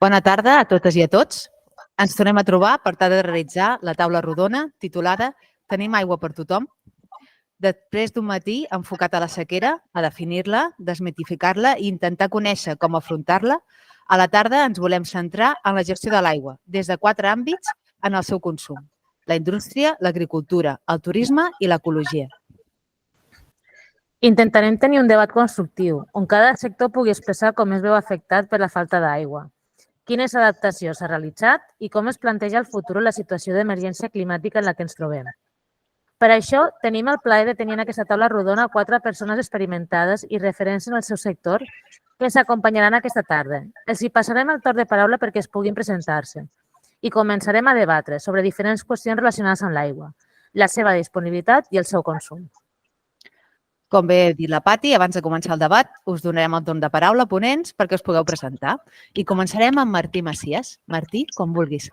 Bona tarda a totes i a tots. Ens tornem a trobar per tal de realitzar la taula rodona titulada Tenim aigua per tothom. Després d'un matí enfocat a la sequera, a definir-la, desmitificar-la i intentar conèixer com afrontar-la, a la tarda ens volem centrar en la gestió de l'aigua, des de 4 àmbits en el seu consum: la indústria, l'agricultura, el turisme i l'ecologia. Intentarem tenir un debat constructiu, on cada sector pugui expressar com es veu afectat per la falta d'aigua, quines adaptacions s'ha realitzat i com es planteja el futur en la situació d'emergència climàtica en la que ens trobem. Per això, tenim el plaer de tenir en aquesta taula rodona 4 persones experimentades i referents en el seu sector que ens acompanyaran aquesta tarda. Els hi passarem el torn de paraula perquè es puguin presentar-se i començarem a debatre sobre diferents qüestions relacionades amb l'aigua, la seva disponibilitat i el seu consum. Com bé ha dit la Pati, abans de començar el debat, us donarem el torn de paraula a ponents perquè us pugueu presentar. I començarem amb Martí Macias. Martí, com vulguis.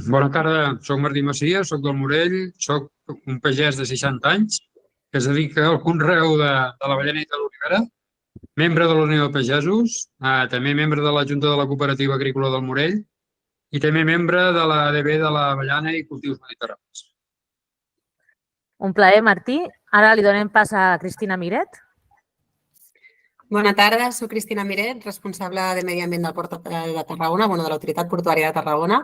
Bona tarda, soc Martí Macias, soc del Morell, soc un pagès de 60 anys que es dedica al conreu de l'avellana i de l'olivera, membre de la Unió de Pagesos, també membre de la Junta de la Cooperativa Agrícola del Morell i també membre de l'ADB de l'avellana i cultius mediterranis. Un plaer, Martí. Ara li donem pas a Cristina Miret. Bona tarda, soc Cristina Miret, responsable de Medi Ambient del Port de Tarragona, de l'Autoritat Portuària de Tarragona,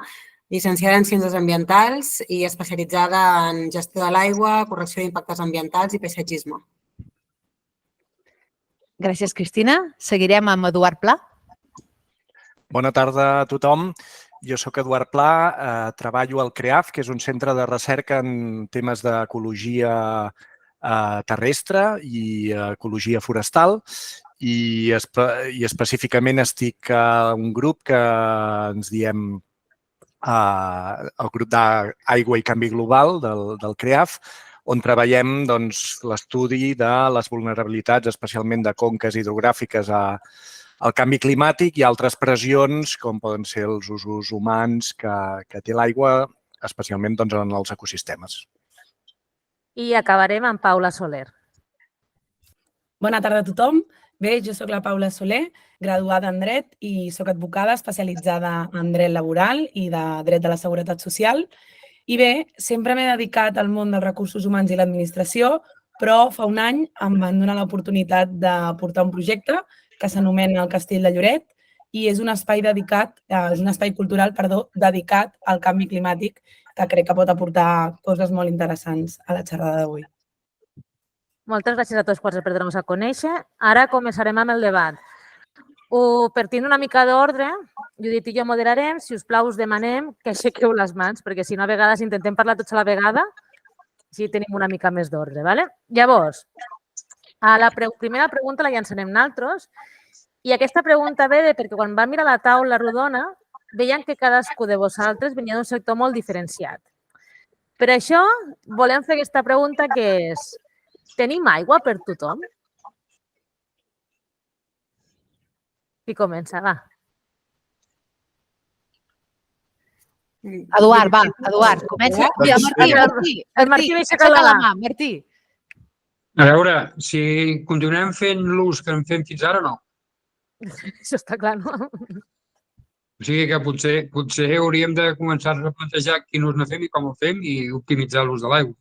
llicenciada en Ciències Ambientals i especialitzada en gestió de l'aigua, correcció d'impactes ambientals i paisatgisme. Gràcies, Cristina. Seguirem amb Eduard Pla. Bona tarda a tothom. Jo soc Eduard Pla, treballo al CREAF, que és un centre de recerca en temes d'ecologia terrestre i ecologia forestal i específicament estic a un grup que ens diem el grup d'Aigua i Canvi Global del CREAF, on treballem l'estudi de les vulnerabilitats, especialment de conques hidrogràfiques al canvi climàtic i altres pressions, com poden ser els usos humans que té l'aigua, especialment en els ecosistemes. I acabarem amb Paula Soler. Bona tarda a tothom. Bé, jo soc la Paula Soler, graduada en Dret i soc advocada especialitzada en Dret Laboral i de Dret de la Seguretat Social. I bé, sempre m'he dedicat al món dels recursos humans i l'administració, però fa un any em van donar l'oportunitat de portar un projecte que s'anomena el Castell de Lloret i és un espai cultural dedicat al canvi climàtic que crec que pot aportar coses molt interessants a la xerrada d'avui. Moltes gràcies a tots per donar-nos a conèixer. Ara començarem amb el debat. Per tindre una mica d'ordre, Judit i jo moderarem. Si us plau, us demanem que aixequeu les mans, perquè si no, a vegades intentem parlar tots a la vegada, així tenim una mica més d'ordre. Llavors, a la primera pregunta la llançarem nosaltres i aquesta pregunta ve perquè quan vam mirar la taula rodona veiem que cadascú de vosaltres venia d'un sector molt diferenciat. Per això volem fer aquesta pregunta que és: tenim aigua per tothom? Qui comença? Va. Eduard, comença. Martí, aixeca la mà. Martí. A veure, si continuem fent l'ús que en fem fins ara, no. Això està clar, no? O sigui que potser hauríem de començar a plantejar quin ús ne fem i com el fem i optimitzar l'ús de l'aigua.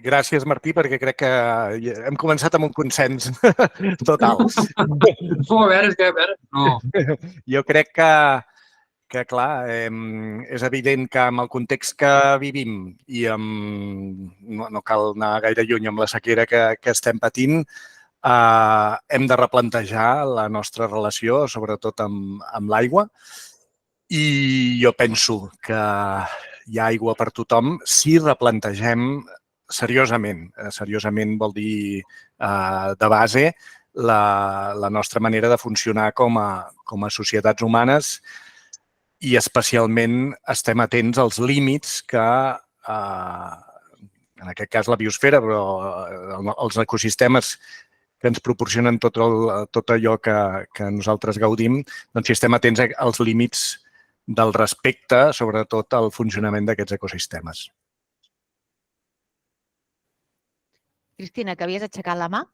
Gràcies, Martí, perquè crec que hem començat amb un consens total. No, a veure, no. Jo crec que clar, és evident que amb el context que vivim i no cal anar gaire lluny amb la sequera que estem patint, hem de replantejar la nostra relació, sobretot amb l'aigua. I jo penso que hi ha aigua per tothom si replantegem seriosament. Seriosament vol dir de base la nostra manera de funcionar com a societats humanes i especialment estem atents als límits que, en aquest cas la biosfera, però els ecosistemes que ens proporcionen tot allò que nosaltres gaudim, doncs si estem atents als límits del respecte, sobretot al funcionament d'aquests ecosistemes. Cristina, que havies aixecat la mà.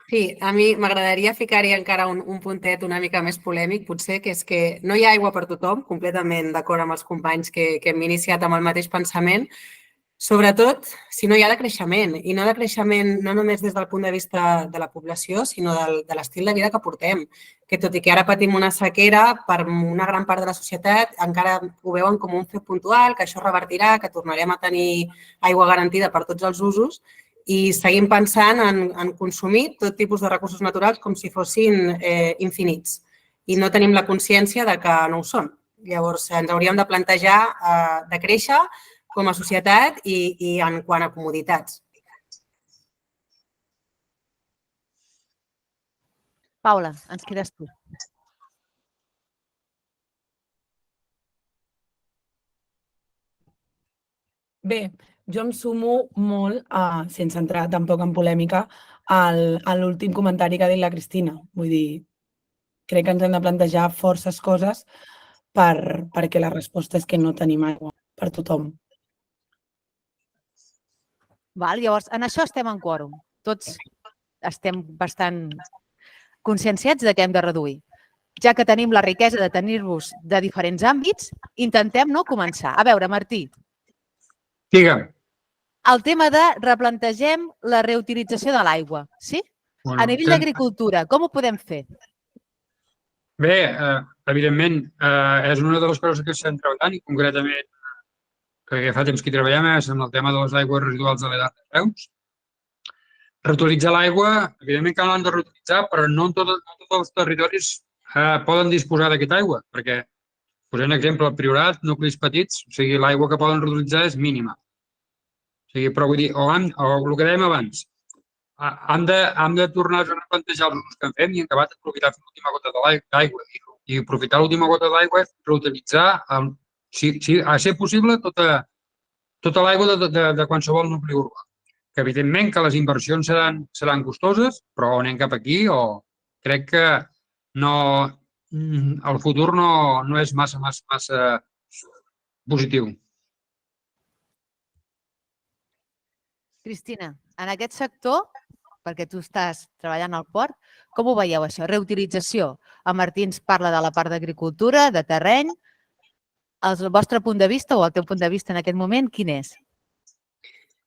Sí, a mi m'agradaria ficar-hi encara un puntet una mica més polèmic, potser, que és que no hi ha aigua per tothom, completament d'acord amb els companys que hem iniciat amb el mateix pensament, sobretot si no hi ha decreixement, i no decreixement no només des del punt de vista de la població, sinó de l'estil de vida que portem, que tot i que ara patim una sequera, per una gran part de la societat encara ho veuen com un fet puntual, que això revertirà, que tornarem a tenir aigua garantida per tots els usos, i seguim pensant en consumir tot tipus de recursos naturals com si fossin infinits, i no tenim la consciència de que no ho són. Llavors, ens hauríem de plantejar de créixer com a societat i en quant a comoditats. Paula, ens quedes tu. Bé, jo em sumo molt, sense entrar tampoc en polèmica, a l'últim comentari que ha dit la Cristina. Vull dir, crec que ens hem de plantejar forces coses perquè la resposta és que no tenim aigua per tothom. Llavors, en això estem en quòrum. Tots estem bastant conscienciats de que hem de reduir. Ja que tenim la riquesa de tenir-vos de diferents àmbits, intentem començar. A veure, Martí. Digue'm. El tema de replantegem la reutilització de l'aigua, sí? A nivell d'agricultura, com ho podem fer? Bé, evidentment, és una de les coses que estem treballant i concretament que fa temps que hi treballem és en el tema de les aigües residuals de l'edat de Reus. Reutilitzar l'aigua, evidentment que l'han de reutilitzar, però no tots els territoris poden disposar d'aquesta aigua, perquè, posant exemple, el Priorat, nuclis petits, o sigui, l'aigua que poden reutilitzar és mínima. O sigui, però vull dir, o el que dèiem abans, hem de tornar a replantejar els usos que en fem i en acabat aprofitar l'última gota d'aigua. I aprofitar l'última gota d'aigua és reutilitzar, a ser possible, tota l'aigua de qualsevol nucli urbà. Que evidentment que les inversions seran costoses, però anem cap aquí o crec que el futur no és massa positiu. Cristina, en aquest sector, perquè tu estàs treballant al port, com ho veieu això? Reutilització. En Martí ens parla de la part d'agricultura, de terreny. El vostre punt de vista o el teu punt de vista en aquest moment, quin és?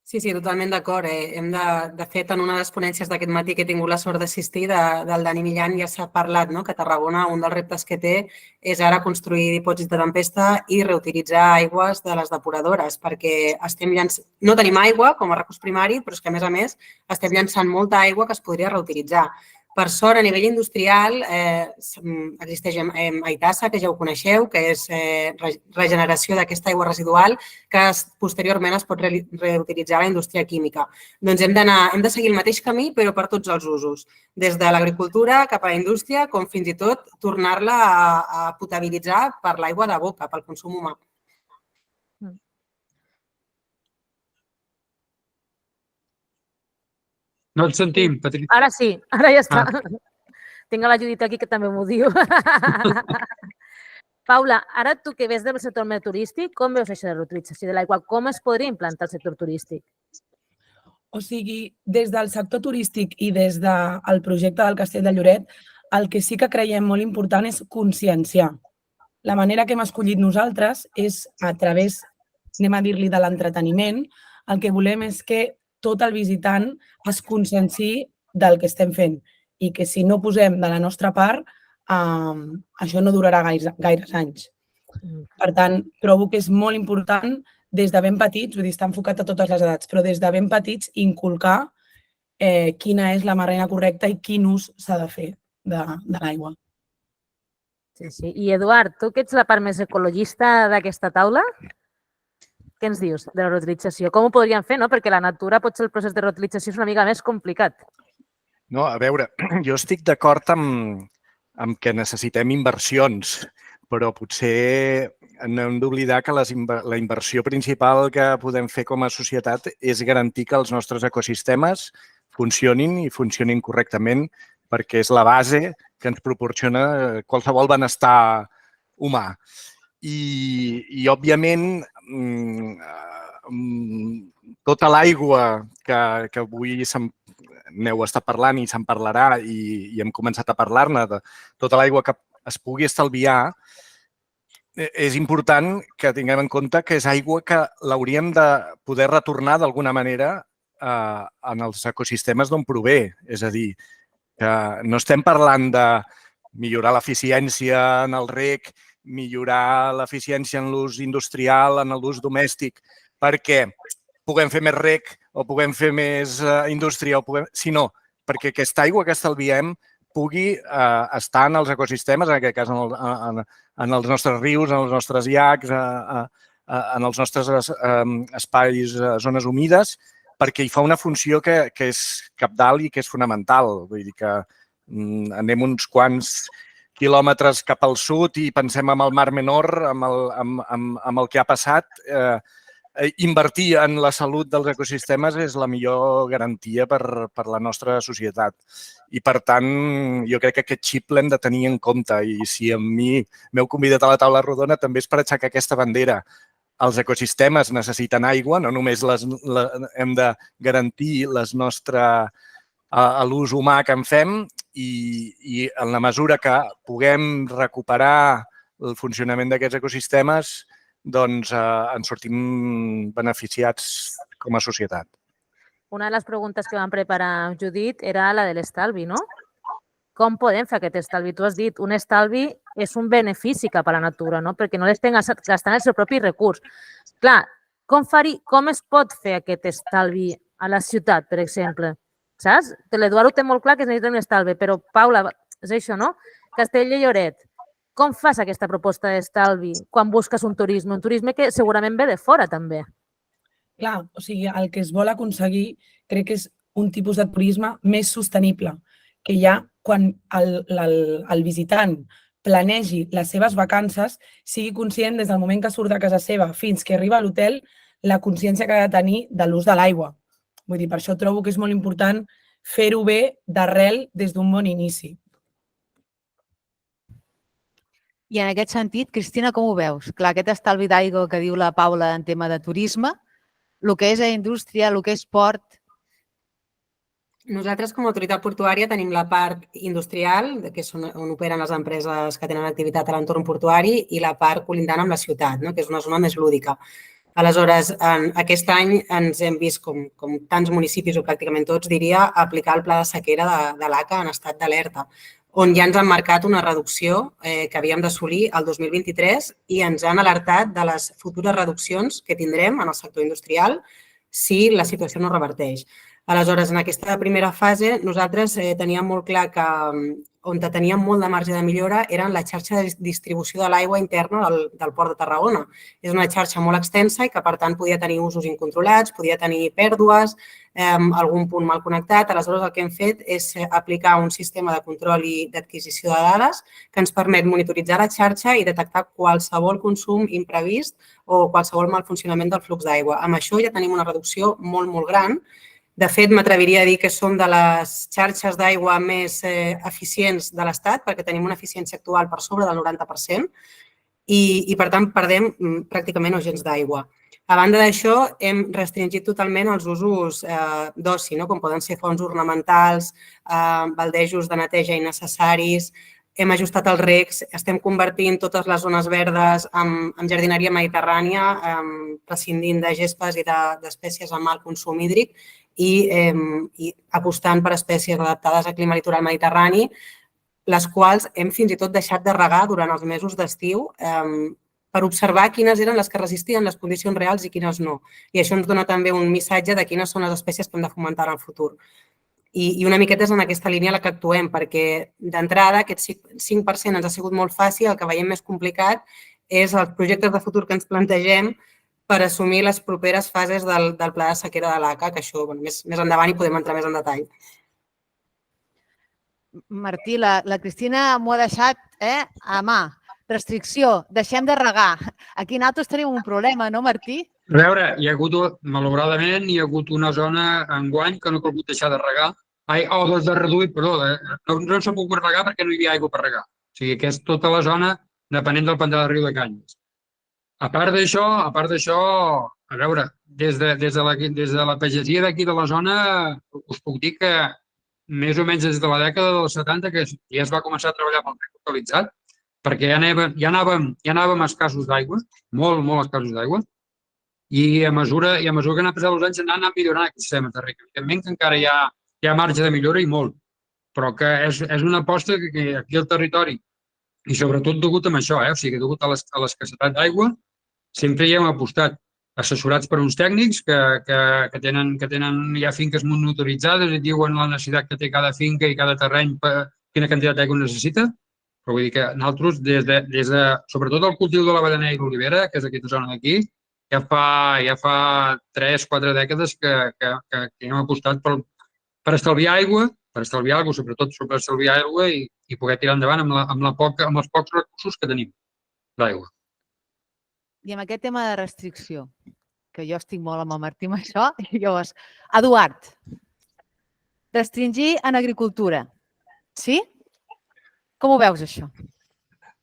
Sí, totalment d'acord. De fet, en una de les ponències d'aquest matí que he tingut la sort d'assistir, del Dani Millan, ja s'ha parlat que Tarragona, un dels reptes que té és ara construir dipòsits de tempesta i reutilitzar aigües de les depuradores, perquè no tenim aigua com a recurs primari, però és que, a més, estem llançant molta aigua que es podria reutilitzar. Per sort, a nivell industrial, existeix Aitasa, que ja ho coneixeu, que és regeneració d'aquesta aigua residual que posteriorment es pot reutilitzar a la indústria química. Doncs hem de seguir el mateix camí, però per tots els usos, des de l'agricultura cap a la indústria, com fins i tot tornar-la a potabilitzar per l'aigua de boca, pel consum humà. No et sentim, Patricia. Ara sí, ara ja està. Tinc la Judit aquí que també m'ho diu. Paula, ara tu que ves del sector més turístic, com veus això de l'utilització de l'aigua? Com es podria implantar el sector turístic? O sigui, des del sector turístic i des del projecte del Castell de Lloret, el que sí que creiem molt important és conscienciar. La manera que hem escollit nosaltres és a través, anem a dir-li, de l'entreteniment. El que volem és que tot el visitant es conscienciï del que estem fent i que si no posem de la nostra part, això no durarà gaires anys. Per tant, trobo que és molt important des de ben petits, vull dir, està enfocat a totes les edats, però des de ben petits inculcar quina és la manera correcta i quin ús s'ha de fer de l'aigua. Sí. I Eduard, tu que ets la part més ecologista d'aquesta taula, què ens dius de la reutilització? Com ho podríem fer, no? Perquè la natura potser el procés de reutilització és una mica més complicat. No, a veure, jo estic d'acord amb que necessitem inversions, però potser no hem d'oblidar que la inversió principal que podem fer com a societat és garantir que els nostres ecosistemes funcionin i funcionin correctament, perquè és la base que ens proporciona qualsevol benestar humà. I òbviament, tota l'aigua que avui n'heu estat parlant i se'n parlarà i hem començat a parlar-ne, de tota l'aigua que es pugui estalviar, és important que tinguem en compte que és aigua que l'hauríem de poder retornar d'alguna manera en els ecosistemes d'on prové. És a dir, que no estem parlant de millorar l'eficiència en el reg, millorar l'eficiència en l'ús industrial, en l'ús domèstic, perquè puguem fer més reg o puguem fer més indústria, sinó perquè aquesta aigua que estalviem pugui estar en els ecosistemes, en aquest cas en els nostres rius, en els nostres llacs, en els nostres espais, zones humides, perquè hi fa una funció que és cabdal i que és fonamental. Vull dir que anem uns quants quilòmetres cap al sud i pensem en el Mar Menor, amb el que ha passat. Invertir en la salut dels ecosistemes és la millor garantia per la nostra societat. I, per tant, jo crec que aquest xip l'hem de tenir en compte. I si a mi m'heu convidat a la taula rodona també és per aixecar aquesta bandera. Els ecosistemes necessiten aigua, no només hem de garantir l'ús humà que en fem i en la mesura que puguem recuperar el funcionament d'aquests ecosistemes, doncs ens sortim beneficiats com a societat. Una de les preguntes que vam preparar, Judit, era la de l'estalvi, no? Com podem fer aquest estalvi? Tu has dit, un estalvi és un benefici cap a la natura, no? Perquè no l'estem gastant el seu propi recurs. Clar, com es pot fer aquest estalvi a la ciutat, per exemple? Saps? L'Eduard ho té molt clar que es necessita un estalvi, però, Paula, és això, no? Castella i Lloret, com fas aquesta proposta d'estalvi quan busques un turisme que segurament ve de fora, també? Clar, o sigui, el que es vol aconseguir crec que és un tipus de turisme més sostenible, que ja quan el visitant planegi les seves vacances sigui conscient des del moment que surt de casa seva fins que arriba a l'hotel la consciència que ha de tenir de l'ús de l'aigua. Vull dir, per això trobo que és molt important fer-ho bé d'arrel des d'un bon inici. I en aquest sentit, Cristina, com ho veus? Clar, aquest estalvi d'aigua que diu la Paula en tema de turisme, el que és indústria, el que és port... Nosaltres, com a autoritat portuària, tenim la part industrial, que és on operen les empreses que tenen activitat a l'entorn portuari, i la part colindant amb la ciutat, que és una zona més lúdica. Aleshores, aquest any ens hem vist, com tants municipis, o pràcticament tots, diria, aplicar el pla de sequera de l'ACA en estat d'alerta, on ja ens han marcat una reducció que havíem d'assolir el 2023 i ens han alertat de les futures reduccions que tindrem en el sector industrial si la situació no reverteix. Aleshores, en aquesta primera fase, nosaltres teníem molt clar que on teníem molt de marge de millora eren la xarxa de distribució de l'aigua interna del Port de Tarragona. És una xarxa molt extensa i que, per tant, podia tenir usos incontrolats, podia tenir pèrdues, algun punt mal connectat. Aleshores, el que hem fet és aplicar un sistema de control i d'adquisició de dades que ens permet monitoritzar la xarxa i detectar qualsevol consum imprevist o qualsevol mal funcionament del flux d'aigua. Amb això ja tenim una reducció molt, molt gran. De fet, m'atreviria a dir que som de les xarxes d'aigua més eficients de l'Estat, perquè tenim una eficiència actual per sobre del 90% i, per tant, perdem pràcticament o gens d'aigua. A banda d'això, hem restringit totalment els usos d'oci, com poden ser fonts ornamentals, baldejos de neteja innecessaris, hem ajustat els recs, estem convertint totes les zones verdes en jardineria mediterrània, prescindint de gespes i d'espècies amb alt consum hídric i apostant per espècies adaptades al clima litoral mediterrani, les quals hem fins i tot deixat de regar durant els mesos d'estiu per observar quines eren les que resistien les condicions reals i quines no. I això ens dona també un missatge de quines són les espècies que hem de fomentar en el futur. I una miqueta és en aquesta línia la que actuem, perquè d'entrada aquest 5% ens ha sigut molt fàcil, el que veiem més complicat és els projectes de futur que ens plantegem per assumir les properes fases del pla de sequera de l'ACA, que això més endavant hi podem entrar més en detall. Martí, la Cristina m'ho ha deixat a mà. Restricció, deixem de regar. Aquí nosaltres tenim un problema, no, Martí? A veure, malauradament, hi ha hagut una zona enguany que no ha pogut deixar de regar, o de reduir, perdó, no s'ha pogut regar perquè no hi havia aigua per regar. O sigui, que és tota la zona depenent del pantà del riu de Canyes. A part d'això, a veure, des de la pagesia d'aquí de la zona, us puc dir que més o menys des de la dècada dels 70 que ja es va començar a treballar amb el rec localitzat, perquè ja anàvem escassos d'aigua, molt escassos d'aigua, i a mesura que han passat els anys han anat millorant aquest sistema de rec. Evidentment que encara hi ha marge de millora i molt, però que és una aposta que aquí al territori, i sobretot degut a això, o sigui, degut a l'escassetat d'aigua, sempre hi hem apostat, assessorats per uns tècnics que tenen ja finques monitoritzades i diuen la necessitat que té cada finca i cada terreny per quina quantitat d'aigua necessita. Però vull dir que nosaltres, sobretot el cultiu de l'avellaner i l'olivera, que és aquesta zona d'aquí, ja fa 3-4 dècades que hem apostat per estalviar aigua, sobretot per estalviar aigua i poder tirar endavant amb els pocs recursos que tenim d'aigua. I amb aquest tema de restricció, que jo estic molt amb el Martí amb això, i llavors, Eduard, restringir en agricultura, sí? Com ho veus, això?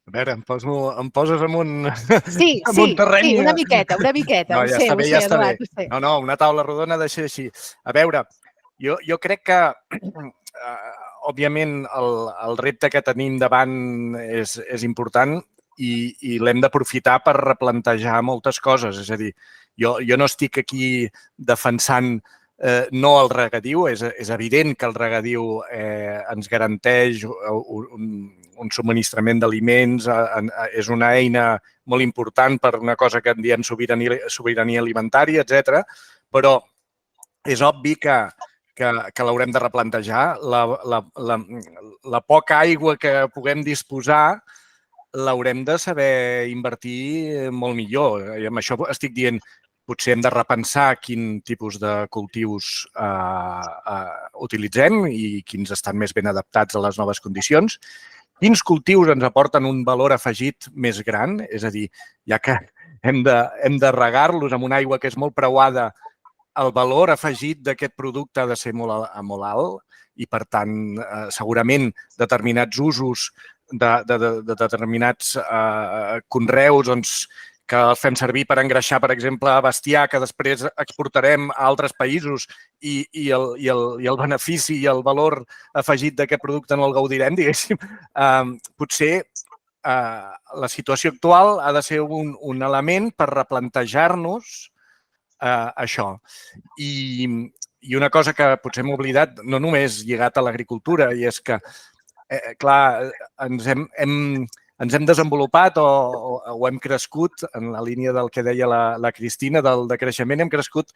A veure, em poses en un Sí, terreny... sí, una miqueta, No, ho ja sé, està bé, ja està bé. Eduard, ho sé. No, una taula rodona de ser així. A veure, jo crec que, òbviament, el repte que tenim davant és important i l'hem d'aprofitar per replantejar moltes coses. És a dir, jo no estic aquí defensant no el regadiu. És evident que el regadiu ens garanteix un subministrament d'aliments, és una eina molt important per una cosa que en diem sobirania alimentària, etc. Però és obvi que l'haurem de replantejar. La poca aigua que puguem disposar l'haurem de saber invertir molt millor. I amb això estic dient, potser hem de repensar quin tipus de cultius utilitzem i quins estan més ben adaptats a les noves condicions. Quins cultius ens aporten un valor afegit més gran? És a dir, ja que hem de regar-los amb una aigua que és molt preuada, el valor afegit d'aquest producte ha de ser molt alt i, per tant, segurament determinats usos de determinats conreus que els fem servir per engreixar, per exemple, bestiar, que després exportarem a altres països i el benefici i el valor afegit d'aquest producte no el gaudirem, diguéssim. Potser la situació actual ha de ser un element per replantejar-nos això. I una cosa que potser hem oblidat, no només lligat a l'agricultura, i és que, clar, ens hem desenvolupat o hem crescut, en la línia del que deia la Cristina, del decreixement, hem crescut,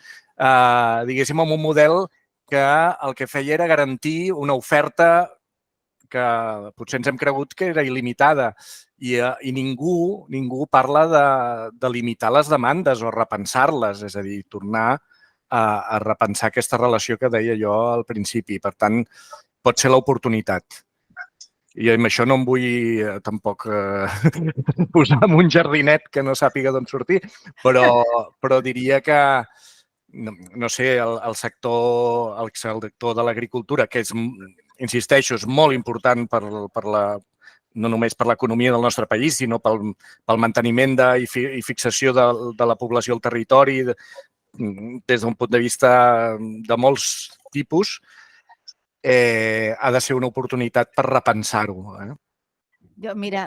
diguéssim, amb un model que el que feia era garantir una oferta que potser ens hem cregut que era il·limitada i ningú parla de limitar les demandes o repensar-les, és a dir, tornar a repensar aquesta relació que deia jo al principi. Per tant, pot ser l'oportunitat. I amb això no em vull tampoc posar en un jardinet que no sàpiga d'on sortir, però diria que, no sé, el sector de l'agricultura, que és, insisteixo, és molt important no només per l'economia del nostre país, sinó pel manteniment i fixació de la població al territori des d'un punt de vista de molts tipus, ha de ser una oportunitat per repensar-ho. Jo, mira,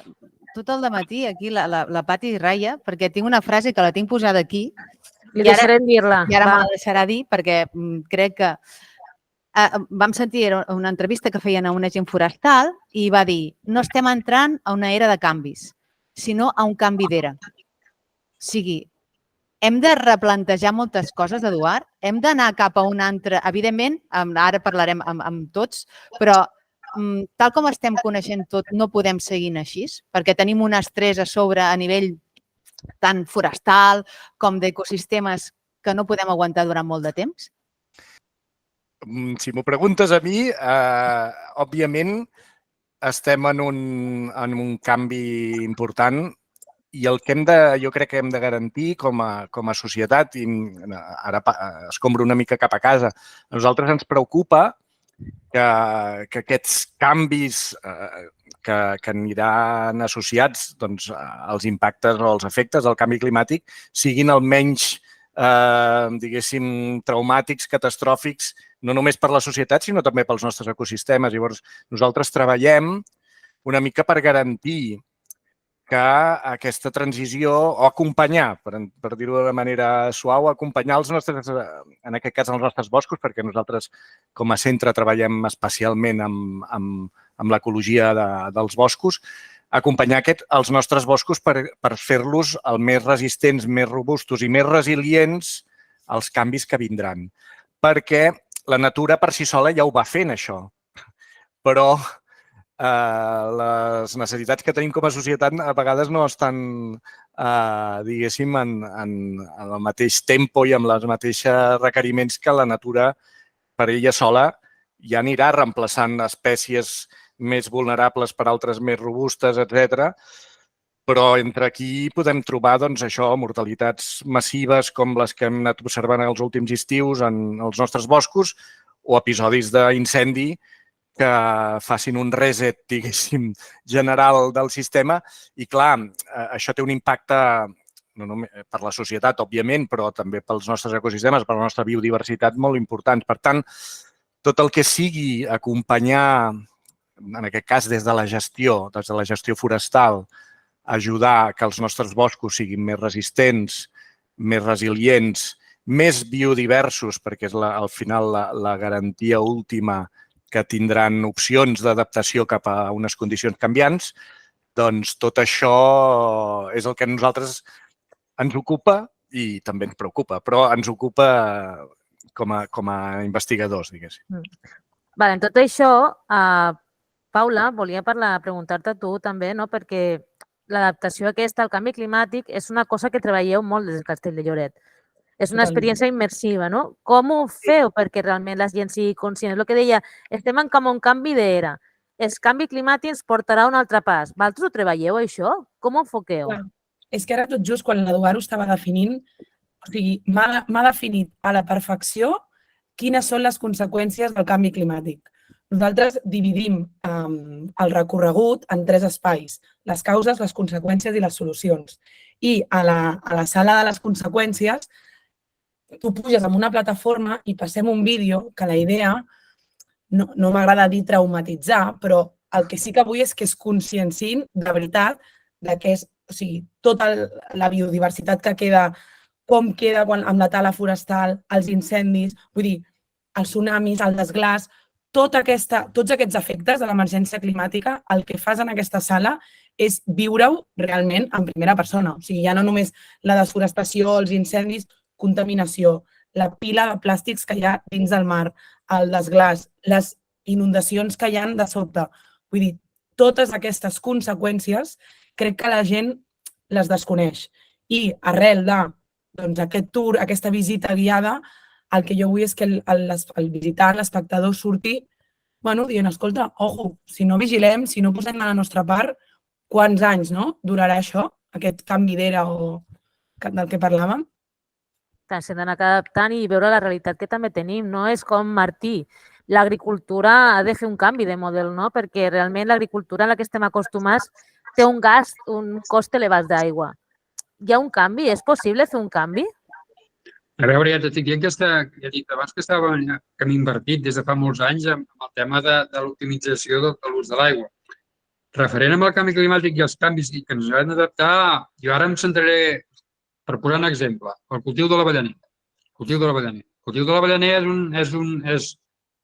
tot el dematí aquí la Pati raia, perquè tinc una frase que la tinc posada aquí. Li deixarem dir-la. I ara me la deixarà dir perquè crec que vam sentir una entrevista que feien a un agent forestal i va dir: no estem entrant a una era de canvis, sinó a un canvi d'era. O sigui, hem de replantejar moltes coses, Eduard. Hem d'anar cap a un altre... Evidentment, ara parlarem amb tots, però tal com estem coneixent tot, no podem seguir així, perquè tenim un estrès a sobre a nivell tant forestal com d'ecosistemes que no podem aguantar durant molt de temps. Si m'ho preguntes a mi, òbviament estem en un canvi important i el que jo crec que hem de garantir com a societat, i ara escombro una mica cap a casa, a nosaltres ens preocupa que aquests canvis que aniran associats als impactes o als efectes del canvi climàtic siguin el menys, diguéssim, traumàtics, catastròfics, no només per la societat, sinó també pels nostres ecosistemes. Llavors, nosaltres treballem una mica per garantir que aquesta transició, o acompanyar, per dir-ho de manera suau, acompanyar els nostres, en aquest cas, els nostres boscos, perquè nosaltres com a centre treballem especialment amb l'ecologia dels boscos, acompanyar els nostres boscos per fer-los el més resistents, més robustos i més resilients als canvis que vindran. Perquè la natura per si sola ja ho va fent, això. Però les necessitats que tenim com a societat a vegades no estan, diguéssim, en el mateix tempo i amb els mateixos requeriments que la natura per ella sola ja anirà reemplaçant espècies més vulnerables per altres més robustes, etc. Però entre aquí podem trobar, doncs, això, mortalitats massives com les que hem anat observant els últims estius en els nostres boscos o episodis d'incendi que facin un reset, diguéssim, general del sistema. I, clar, això té un impacte no només per la societat, òbviament, però també pels nostres ecosistemes, per la nostra biodiversitat, molt important. Per tant, tot el que sigui acompanyar, en aquest cas des de la gestió forestal, ajudar que els nostres boscos siguin més resistents, més resilients, més biodiversos, perquè és al final la garantia última que tindran opcions d'adaptació cap a unes condicions canviants, doncs tot això és el que a nosaltres ens ocupa i també ens preocupa, però ens ocupa com a investigadors, diguéssim. En tot això, Paula, volia preguntar-te a tu també, perquè l'adaptació aquesta al canvi climàtic és una cosa que treballeu molt des del Castell de Lloret. És una experiència immersiva, no? Com ho feu perquè realment la gent sigui conscient? És el que deia, estem en un canvi d'era. El canvi climàtic ens portarà a un altre pas. Vosaltres ho treballeu, això? Com ho enfoqueu? És que ara tot just quan l'Eduard ho estava definint, o sigui, m'ha definit a la perfecció quines són les conseqüències del canvi climàtic. Nosaltres dividim el recorregut en 3 espais, les causes, les conseqüències i les solucions. I a la sala de les conseqüències tu puges en una plataforma i passem un vídeo que la idea, no m'agrada dir traumatitzar, però el que sí que vull és que es conscienciïn de veritat de què és, o sigui, tota la biodiversitat que queda, com queda amb la tala forestal, els incendis, vull dir, els tsunamis, el desglàs, tots aquests efectes de l'emergència climàtica, el que fas en aquesta sala és viure-ho realment en primera persona. O sigui, ja no només la desforestació, els incendis, contaminació, la pila de plàstics que hi ha dins del mar, el desglàs, les inundacions que hi ha de sobte. Vull dir, totes aquestes conseqüències crec que la gent les desconeix. I arrel d'aquest tour, aquesta visita guiada, el que jo vull és que el visitant, l'espectador, surti dient, escolta, ojo, si no vigilem, si no posem de la nostra part, quants anys durarà això, aquest canvi d'era del que parlàvem? S'han d'anar adaptant i veure la realitat que també tenim. No és com Martí. L'agricultura ha de fer un canvi de model, perquè realment l'agricultura a la que estem acostumats té un cost elevat d'aigua. Hi ha un canvi? És possible fer un canvi? A veure, ja t'estic dient que he dit abans que hem invertit des de fa molts anys en el tema de l'optimització de l'ús de l'aigua. Referent amb el canvi climàtic i els canvis que ens hem d'adaptar, jo ara em centraré, per posar un exemple, el cultiu de l'avellaner. El cultiu de l'avellaner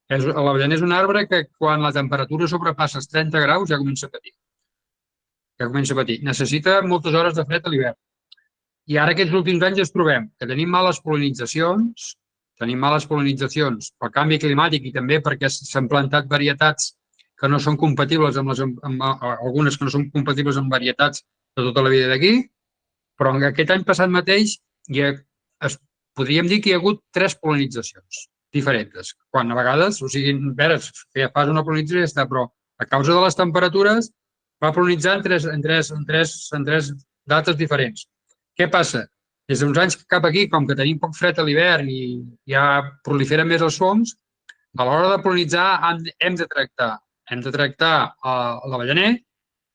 l'avellaner és un arbre que quan la temperatura sobrepassa els 30 graus ja comença a patir. Necessita moltes hores de fred a l'hivern. I ara aquests últims anys ens trobem que tenim males pol·linitzacions pel canvi climàtic i també perquè s'han plantat varietats que no són compatibles algunes que no són compatibles amb varietats de tota la vida d'aquí, però aquest any passat mateix podríem dir que hi ha hagut 3 pol·linitzacions diferents. Quan a vegades, o sigui, fas una pol·linització i ja està, però a causa de les temperatures va pol·linitzar en tres dates diferents. Què passa? Des d'uns anys cap aquí, com que tenim poc fred a l'hivern i ja proliferen més els fongs, a l'hora de pol·linitzar hem de tractar l'avellaner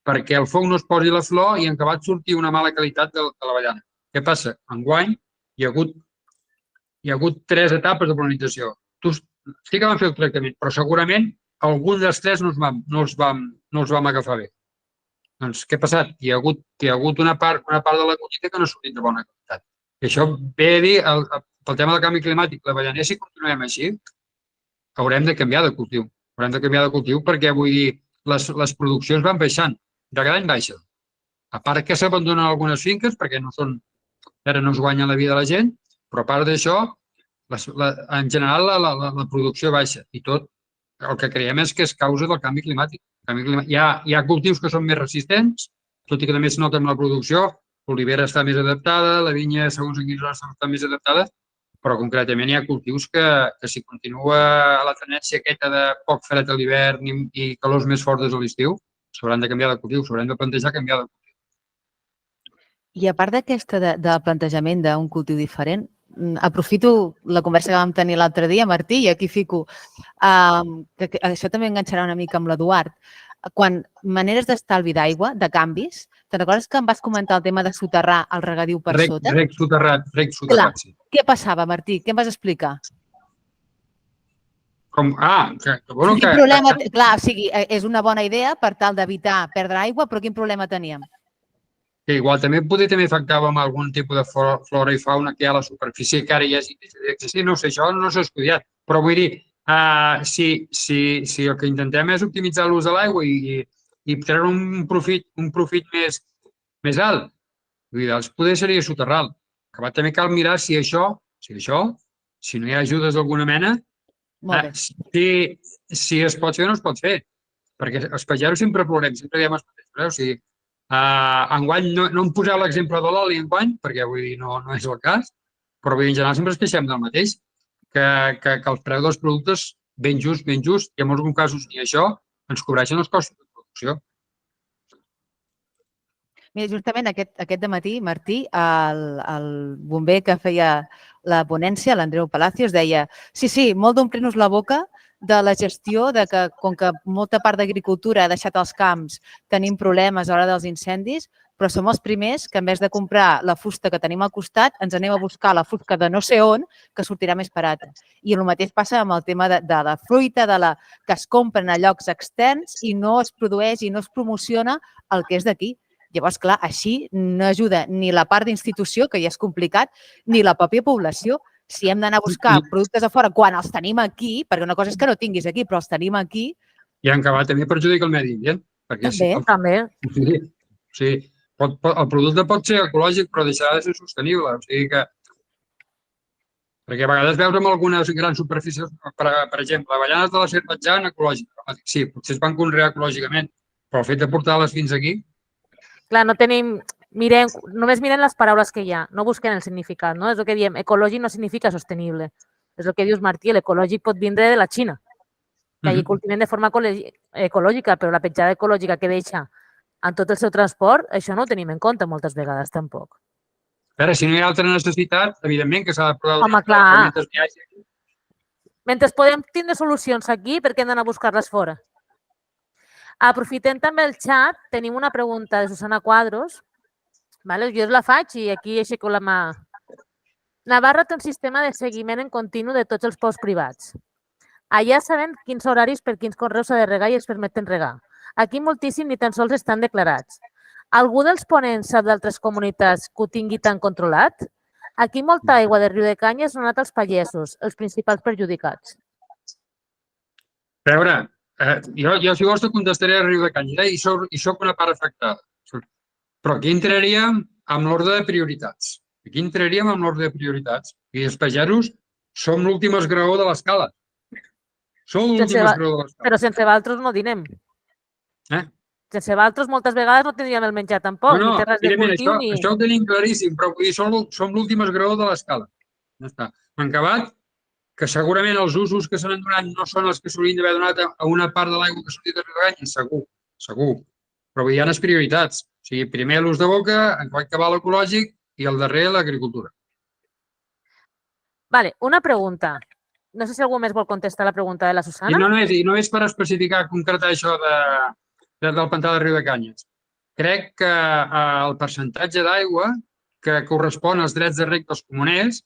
perquè el fong no es posi la flor i en acabat surti una mala qualitat de l'avellana. Què passa? Enguany hi ha hagut 3 etapes de pol·linització. Sí que vam fer el tractament, però segurament algun dels 3 no els vam agafar bé. Doncs què ha passat? Hi ha hagut una part de la collita que no ha sortit de bona qualitat. I això ve a dir, pel tema del canvi climàtic, l'avellaner, si continuem així, haurem de canviar de cultiu. Haurem de canviar de cultiu perquè, vull dir, les produccions van baixant. De cada any baixa. A part que s'abandonen algunes finques perquè ara no es guanya la vida de la gent, però a part d'això, en general la producció baixa i tot el que creiem és que és causa del canvi climàtic. Hi ha cultius que són més resistents, tot i que també es nota amb la producció. L'olivera està més adaptada, la vinya, segons en quines zones està més adaptada, però concretament hi ha cultius que si continua la tendència aquesta de poc fred a l'hivern i calors més fortes a l'estiu, s'hauran de canviar de cultiu, s'hauran de plantejar canviar de cultiu. I a part d'aquesta del plantejament d'un cultiu diferent, aprofito la conversa que vam tenir l'altre dia, Martí, i aquí fico, que això també enganxarà una mica amb l'Eduard. Quan maneres d'estalvi d'aigua, de canvis, te'n recordes que em vas comentar el tema de soterrar el regadiu per sota? Rec soterrat, Clar, sí. què passava, Martí? Què em vas explicar? Quin problema... Clar, o sigui, és una bona idea per tal d'evitar perdre aigua, però quin problema teníem? Que igual també afectava amb algun tipus de flora i fauna que hi ha a la superfície, que ara ja és... No sé, això no s'ha estudiat. Però vull dir, si el que intentem és optimitzar l'ús de l'aigua i treure un profit més alt, l'ideal poder seria soterrar-lo. També cal mirar si no hi ha ajudes d'alguna mena, si es pot fer o no es pot fer. Perquè els pagesos sempre plorem, sempre diem els mateixos. O sigui, enguany no em poseu l'exemple de l'oli enguany, perquè vull dir, no és el cas, però en general sempre ens queixem del mateix, que els preus dels productes ben just, i en molts casos ni això ens cobreixen els costos de producció. Mira, justament aquest dematí, Martí, el bomber que feia la ponència, l'Andreu Palacios, deia sí, molt d'omplir-nos la boca de la gestió, de que com que molta part d'agricultura ha deixat els camps, tenim problemes a l'hora dels incendis, però som els primers que en vez de comprar la fusta que tenim al costat, ens anem a buscar la fusta de no sé on, que sortirà més barata. I el mateix passa amb el tema de la fruita, que es compren a llocs externs i no es produeix i no es promociona el que és d'aquí. Llavors, clar, així no ajuda ni la part d'institució, que ja és complicat, ni la pròpia població. Si hem d'anar a buscar productes a fora quan els tenim aquí, perquè una cosa és que no tinguis aquí, però els tenim aquí... I en acabat també perjudica el medi ambient. També. Sí, el producte pot ser ecològic, però deixarà de ser sostenible. O sigui que... Perquè a vegades veus amb algunes grans superfícies, per exemple, avellanes de la Cervetjan ecològica. Sí, potser es van conrear ecològicament, però el fet de portar-les fins aquí... Clar, no tenim... Només miren les paraules que hi ha, no busquen el significat, no? És el que diem, ecològic no significa sostenible. És el que dius, Martí, l'ecològic pot vindre de la Xina, que allí cultiven de forma ecològica, però la petjada ecològica que deixa en tot el seu transport, això no ho tenim en compte moltes vegades tampoc. A veure, si no hi ha altra necessitat, evidentment que s'ha de provar... Home, clar. Mentre podem tindre solucions aquí, per què hem d'anar a buscar-les fora? Aprofitem també el xat, tenim una pregunta de Susana Quadros. Jo us la faig i aquí aixeco la mà. Navarra té un sistema de seguiment en continu de tots els pous privats. Allà saben quins horaris per quins conreus s'ha de regar i es permeten regar. Aquí moltíssim ni tan sols estan declarats. Algú dels ponents sap d'altres comunitats que ho tingui tan controlat? Aquí molta aigua de Riu de Canyes no ha anat als pagesos, els principals perjudicats. A veure, jo si vols te contestaré a Riu de Canyes i soc una part afectada. Però aquí entraríem amb l'ordre de prioritats. I els pagesos som l'últim esgraó de l'escala. Però sense valtros no dinem. Sense valtros moltes vegades no tindríem el menjar tampoc, ni terres de cultiu ni... Això ho tenim claríssim, però som l'últim esgraó de l'escala. Ja està. En acabat, que segurament els usos que s'han donat no són els que s'haurien d'haver donat a una part de l'aigua que s'ha sortit de Riu de Canyes, segur. Però hi ha les prioritats. O sigui, primer l'ús de boca, en quart cabal ecològic i el darrer l'agricultura. Vale, una pregunta. No sé si algú més vol contestar la pregunta de la Susana. I no és per especificar, concretar això del pantà de Riu de Canyes. crec que el percentatge d'aigua que correspon als drets de reg dels comuners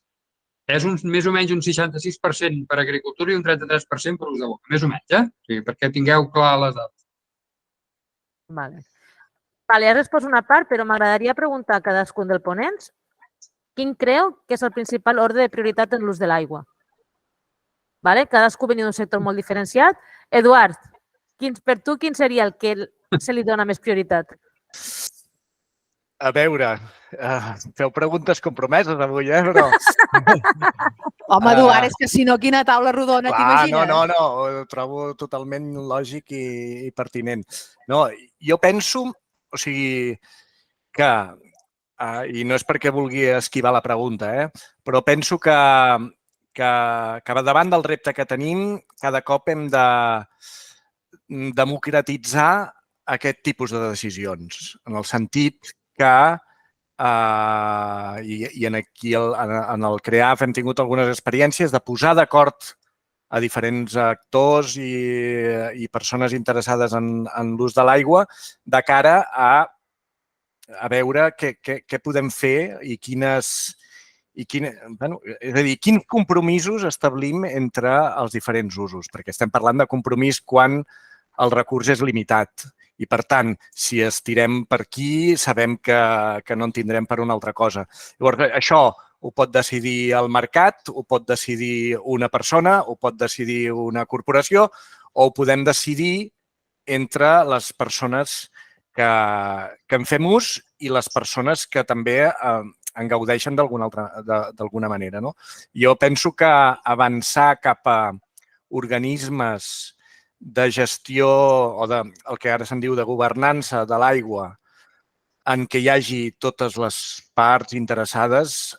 és més o menys un 66% per agricultura i un 33% per ús de boca, més o menys, O sigui, perquè tingueu clar les dades. Vale. Vale, has respost una part, però m'agradaria preguntar a cadascun dels ponents quin creu que és el principal ordre de prioritat en l'ús de l'aigua. Vale? Cadascú venia d'un sector molt diferenciat. Eduard, per tu quin seria el que se li dona més prioritat? A veure, feu preguntes compromeses avui, però... Home, Eduard, és que si no, quina taula rodona t'imagines? No, ho trobo totalment lògic i pertinent. No, jo penso, o sigui, que, i no és perquè vulgui esquivar la pregunta, però penso que davant del repte que tenim, cada cop hem de democratitzar aquest tipus de decisions, en el sentit que i aquí en el CREAF hem tingut algunes experiències de posar d'acord a diferents actors i persones interessades en l'ús de l'aigua de cara a veure què podem fer i quins compromisos establim entre els diferents usos, perquè estem parlant de compromís quan el recurs és limitat. I, per tant, si estirem per aquí, sabem que no en tindrem per una altra cosa. Llavors, això ho pot decidir el mercat, ho pot decidir una persona, ho pot decidir una corporació o ho podem decidir entre les persones que en fem ús i les persones que també en gaudeixen d'alguna manera. Jo penso que avançar cap a organismes de gestió o el que ara se'n diu de governança de l'aigua en què hi hagi totes les parts interessades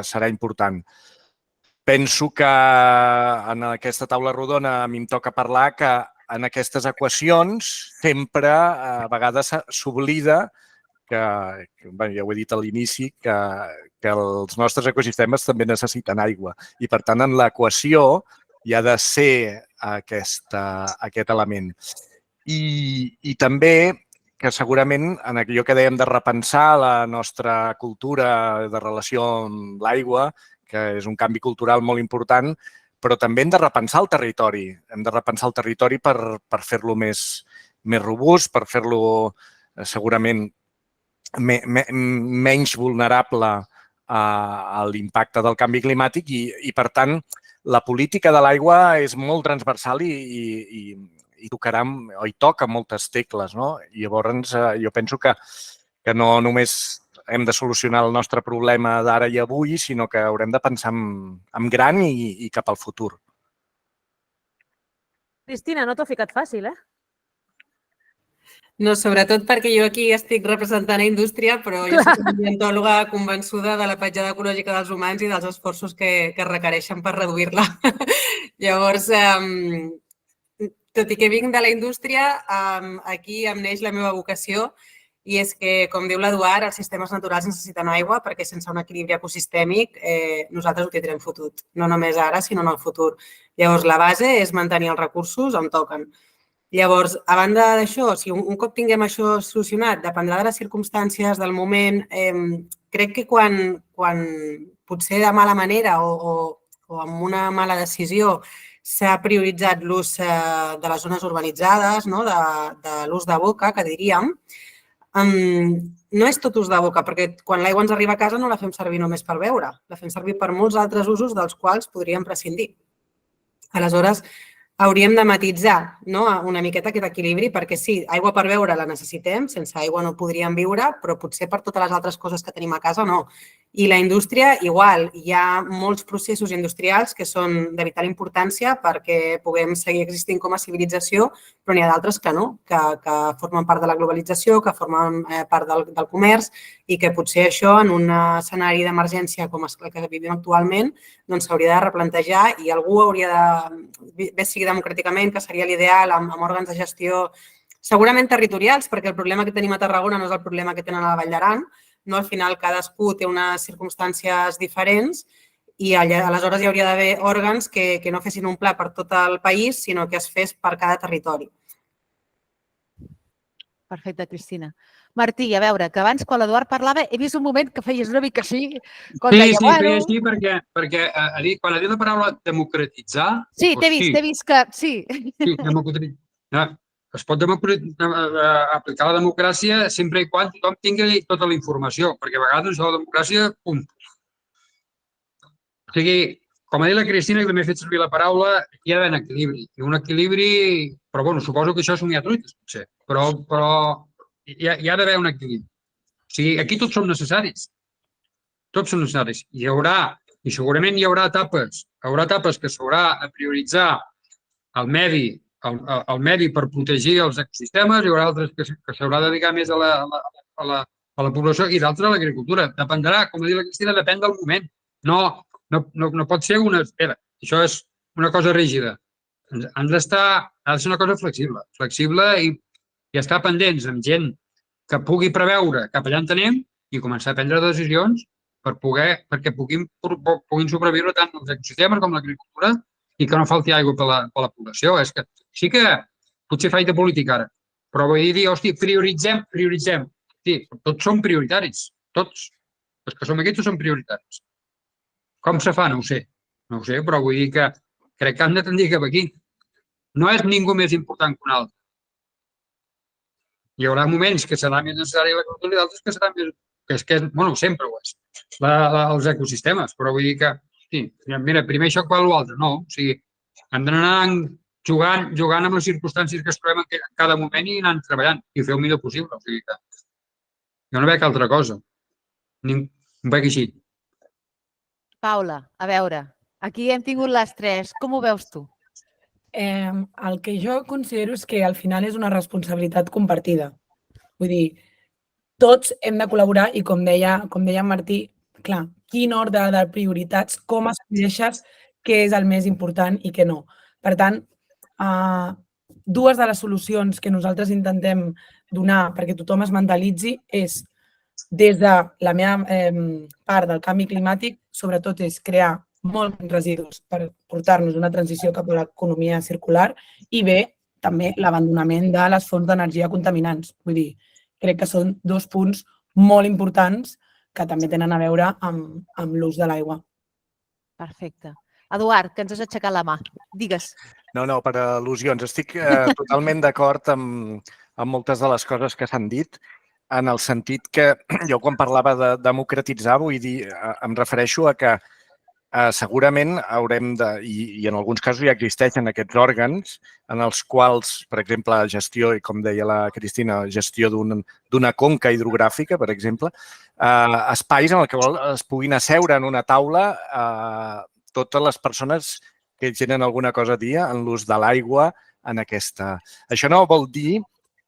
serà important. Penso que en aquesta taula rodona a mi em toca parlar que en aquestes equacions sempre a vegades s'oblida que, ja ho he dit a l'inici, que els nostres ecosistemes també necessiten aigua i, per tant, en l'equació hi ha de ser aquest element. I també que segurament en allò que dèiem de repensar la nostra cultura de relació amb l'aigua, que és un canvi cultural molt important, però també hem de repensar el territori. Hem de repensar el territori per fer-lo més robust, per fer-lo segurament menys vulnerable a l'impacte del canvi climàtic i, per tant, la política de l'aigua és molt transversal i tocarà o hi toca moltes tecles. Llavors, jo penso que no només hem de solucionar el nostre problema d'ara i avui, sinó que haurem de pensar en gran i cap al futur. Cristina, no t'ho he ficat fàcil, No, sobretot perquè jo aquí estic representant a indústria, però jo soc una ambientòloga convençuda de la petjada ecològica dels humans i dels esforços que requereixen per reduir-la. Llavors, tot i que vinc de la indústria, aquí em neix la meva vocació i és que, com diu l'Eduard, els sistemes naturals necessiten aigua perquè sense un equilibri ecosistèmic nosaltres ho tindrem fotut. No només ara, sinó en el futur. Llavors, la base és mantenir els recursos on toquen. Llavors, a banda d'això, si un cop tinguem això solucionat, dependrà de les circumstàncies, del moment. Crec que quan potser de mala manera o amb una mala decisió s'ha prioritzat l'ús de les zones urbanitzades, de l'ús de boca, que diríem, no és tot ús de boca, perquè quan l'aigua ens arriba a casa no la fem servir només per beure, la fem servir per molts altres usos dels quals podríem prescindir. Aleshores, hauríem de matisar una miqueta aquest equilibri perquè sí, aigua per beure la necessitem, sense aigua no podríem viure, però potser per totes les altres coses que tenim a casa no. I la indústria, igual, hi ha molts processos industrials que són de vital importància perquè puguem seguir existint com a civilització, però n'hi ha d'altres que no, que formen part de la globalització, que formen part del comerç i que potser això, en un escenari d'emergència com el que vivim actualment, doncs s'hauria de replantejar i algú hauria de, bé sigui democràticament, que seria l'ideal, amb òrgans de gestió segurament territorials, perquè el problema que tenim a Tarragona no és el problema que tenen a la Vall d'Aran. Al final, cadascú té unes circumstàncies diferents i aleshores hi hauria d'haver òrgans que no fessin un pla per tot el país, sinó que es fes per cada territori. Perfecte, Cristina. Martí, a veure, que abans quan l'Eduard parlava he vist un moment que feies una mica així, quan Sí, deia, sí, bueno... feia així perquè quan ha dit la paraula democratitzar... Sí, doncs t'he vist que... Sí. Sí, es pot aplicar la democràcia sempre i quan tothom tingui tota la informació, perquè a vegades la democràcia, pum. O sigui, com ha dit la Cristina, que també ha fet servir la paraula, hi ha d'haver un equilibri. I un equilibri, però bueno, suposo que això és un truites, potser, però hi ha d'haver un equilibri. O sigui, aquí tots som necessaris. Tots són necessaris. I segurament hi haurà etapes que s'haurà de prioritzar el medi per protegir els ecosistemes, hi haurà altres que s'haurà de dedicar més a la població i d'altres a l'agricultura. Dependrà, com ha dit la Cristina, depèn del moment. No pot ser espera, això és una cosa rígida. Ha de ser una cosa flexible i estar pendents amb gent que pugui preveure cap allà on anem i començar a prendre decisions perquè puguin sobreviure tant els ecosistemes com l'agricultura i que no falti aigua per la població. És que sí que potser faig de política ara, però vull dir, hosti, prioritzem. Sí, tots som prioritaris, tots. Els que som aquí tots som prioritaris. Com se fa? No ho sé, però vull dir que crec que hem de tendir cap aquí. No és ningú més important que un altre. Hi haurà moments que serà més necessari l'agricultura i d'altres que serà més... Bueno, sempre ho és. Els ecosistemes, però vull dir que... Sí, mira, primer això que l'altre. No, o sigui, hem d'anar jugant amb les circumstàncies que es trobem en cada moment i anant treballant i fer el millor possible. O sigui que jo no veig altra cosa. Ho veig així. Paula, a veure, aquí hem tingut les tres. Com ho veus tu? El que jo considero és que al final és una responsabilitat compartida. Vull dir, tots hem de col·laborar i com deia en Martí, clar, quin ordre de prioritats, com escolleixes què és el més important i què no. Per tant, dues de les solucions que nosaltres intentem donar perquè tothom es mentalitzi és, des de la meva part del canvi climàtic, sobretot és crear molts residus per portar-nos una transició cap a l'economia circular i bé, també l'abandonament de les fonts d'energia contaminants. Vull dir, crec que són dos punts molt importants que també tenen a veure amb l'ús de l'aigua. Perfecte. Eduard, que ens has aixecat la mà. Digues. No, per al·lusions. Estic totalment d'acord amb moltes de les coses que s'han dit, en el sentit que jo quan parlava de democratitzar, vull dir, em refereixo a que segurament haurem de, i en alguns casos ja existeixen aquests òrgans en els quals, per exemple, gestió, i com deia la Cristina, gestió d'una conca hidrogràfica, per exemple, espais en els que es puguin asseure en una taula totes les persones que tenen alguna cosa a dir en l'ús de l'aigua en aquesta. Això no vol dir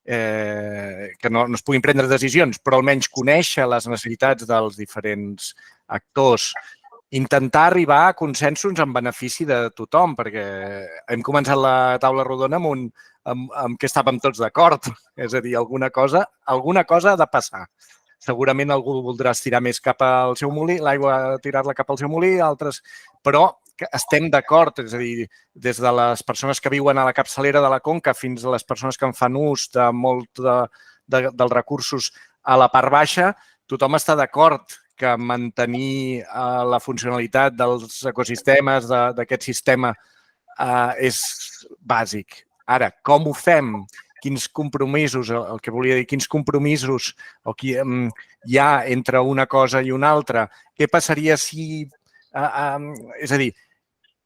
que no es puguin prendre decisions, però almenys conèixer les necessitats dels diferents actors, intentar arribar a consensos en benefici de tothom, perquè hem començat la taula rodona amb què estàvem tots d'acord. És a dir, alguna cosa ha de passar. Segurament algú voldrà estirar més cap al seu molí, l'aigua tirar-la cap al seu molí, altres... Però estem d'acord, és a dir, des de les persones que viuen a la capçalera de la conca fins a les persones que en fan ús de molt dels recursos a la part baixa, tothom està d'acord que mantenir la funcionalitat dels ecosistemes, d'aquest sistema, és bàsic. Ara, com ho fem? Quins compromisos, el que volia dir, quins compromisos hi ha entre una cosa i una altra? Què passaria si... És a dir,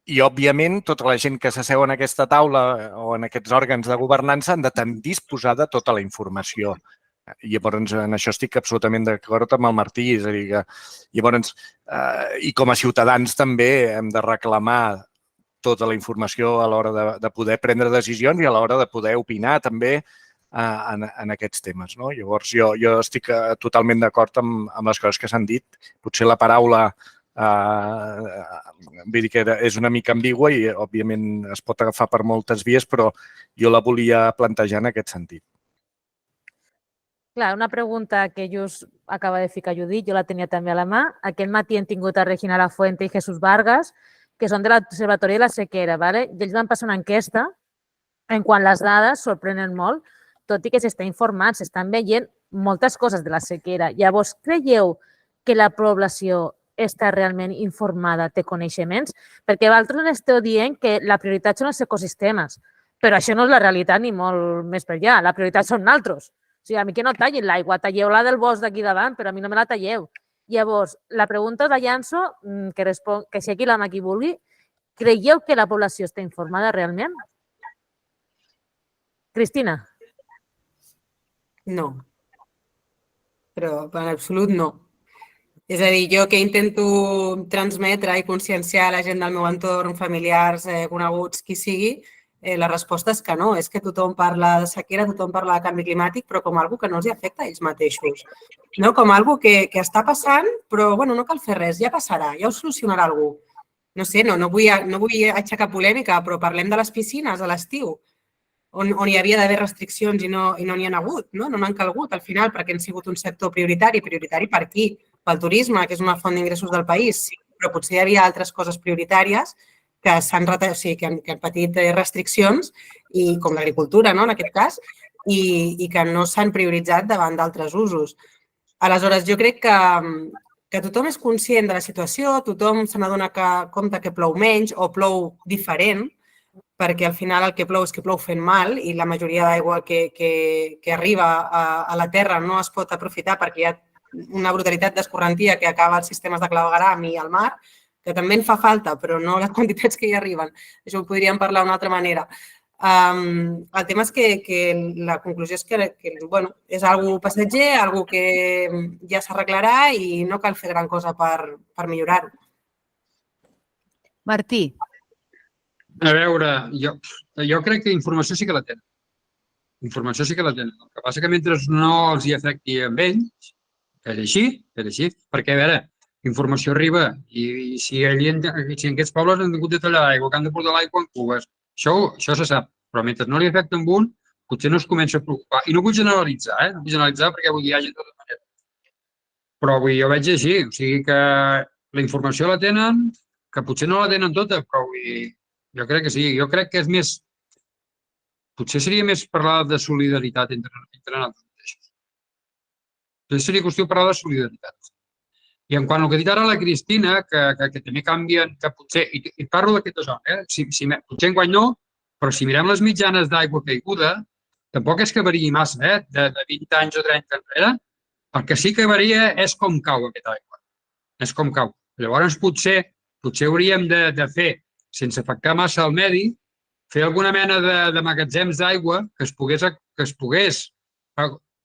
i òbviament tota la gent que s'asseu en aquesta taula o en aquests òrgans de governança han de disposar de tota la informació. I llavors en això estic absolutament d'acord amb el Martí, és a dir que llavors, i com a ciutadans també hem de reclamar tota la informació a l'hora de poder prendre decisions i a l'hora de poder opinar també en aquests temes. Llavors jo estic totalment d'acord amb les coses que s'han dit. Potser la paraula vull dir que és una mica ambigua i òbviament es pot agafar per moltes vies, però jo la volia plantejar en aquest sentit. Clar, una pregunta que just acaba de ficar Judit, jo la tenia també a la mà. Aquest matí hem tingut a Regina Lafuente i Jesús Vargas, que són de l'Observatori de la Sequera. I ells van passar una enquesta en quan les dades sorprenen molt, tot i que s'està informant, s'estan veient moltes coses de la sequera. Llavors, creieu que la població està realment informada, té coneixements? Perquè vosaltres esteu dient que la prioritat són els ecosistemes, però això no és la realitat ni molt més per allà. La prioritat són naltros. O sigui, a mi que no tallin l'aigua, talleu-la del bosc d'aquí davant, però a mi no me la talleu. Llavors, la pregunta de llanço, que si aquí la mà qui vulgui, creieu que la població està informada realment? Cristina? No. Però en absolut no. És a dir, jo que intento transmetre i conscienciar la gent del meu entorn, familiars, coneguts, qui sigui, la resposta és que no. És que tothom parla de sequera, tothom parla de canvi climàtic, però com algo que no els afecta a ells mateixos. No? Com algo que està passant, però bueno, no cal fer res, ja passarà, ja ho solucionarà algú. No sé, no vull aixecar polèmica, però parlem de les piscines a l'estiu, on hi havia d'haver restriccions i no n'hi ha hagut, no n'han calgut al final perquè han sigut un sector prioritari. Prioritari per qui? Pel turisme, que és una font d'ingressos del país, sí, però potser hi havia altres coses prioritàries que han patit restriccions, i com l'agricultura, no? En aquest cas, i que no s'han prioritzat davant d'altres usos. Aleshores, jo crec que tothom és conscient de la situació, tothom se n'adona compte que plou menys o plou diferent, perquè al final el que plou és que plou fent mal i la majoria d'aigua que arriba a la terra no es pot aprofitar perquè hi ha una brutalitat d'escorrentia que acaba els sistemes de clavegueram i al mar, que també en fa falta, però no les quantitats que hi arriben. Això ho podríem parlar d'una altra manera. El tema és que la conclusió és que és algo passatger, algo que ja s'arreglarà i no cal fer gran cosa per millorar-ho. Martí. A veure, jo crec que informació sí que la tenen. Informació sí que la tenen. El que passa que mentre no els hi afecti a ells, que és així, perquè, a veure, informació arriba i si en aquests pobles han hagut de tallar l'aigua, que han de portar l'aigua en cubes, això se sap, però mentre no li afecta a un, potser no es comença a preocupar. I no vull generalitzar, no vull generalitzar perquè vull dir, hi ha gent de tota manera. Però jo veig així, o sigui que la informació la tenen, que potser no la tenen tota, però jo crec que sí. Jo crec que és més... Potser seria més parlar de solidaritat entre nosaltres mateixos. Potser seria qüestió de parlar de solidaritat. I en quant al que ha dit ara la Cristina, que també canvien, que potser... I parlo d'aquesta zona, potser enguany no, però si mirem les mitjanes d'aigua caiguda, tampoc és que variï massa, de 20 anys o 30 enrere. El que sí que varia és com cau aquesta aigua. És com cau. Llavors, potser hauríem de fer, sense afectar massa el medi, fer alguna mena de magatzems d'aigua que es pogués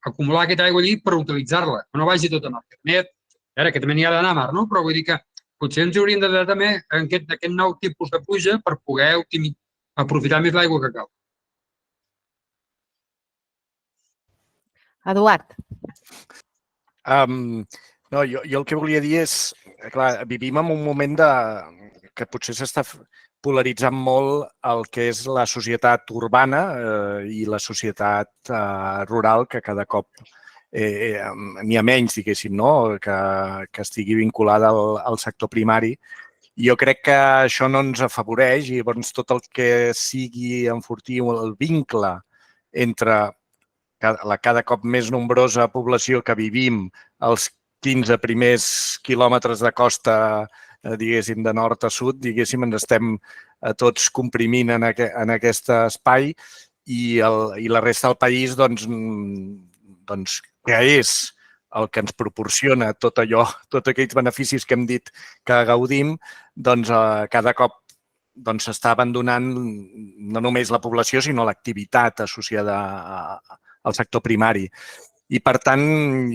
acumular aquesta aigua allí per utilitzar-la, que no vagi tot a mar. Que també n'hi ha d'anar a mar, no? Però vull dir que potser ens hauríem de dar també aquest nou tipus de pluja per poder aprofitar més l'aigua que cal. Eduard. No, jo el que volia dir és, clar, vivim en un moment que potser s'està polaritzant molt el que és la societat urbana i la societat rural, que cada cop n'hi ha menys, diguéssim, no? Que estigui vinculada al sector primari. I jo crec que això no ens afavoreix i llavors tot el que sigui enfortir el vincle entre la cada cop més nombrosa població que vivim als 15 primers quilòmetres de costa, diguéssim, de nord a sud, diguéssim, ens estem tots comprimint en aquest espai i la resta del país, doncs, que és el que ens proporciona tot allò, tots aquells beneficis que hem dit que gaudim, doncs cada cop s'està abandonant no només la població, sinó l'activitat associada al sector primari. I, per tant,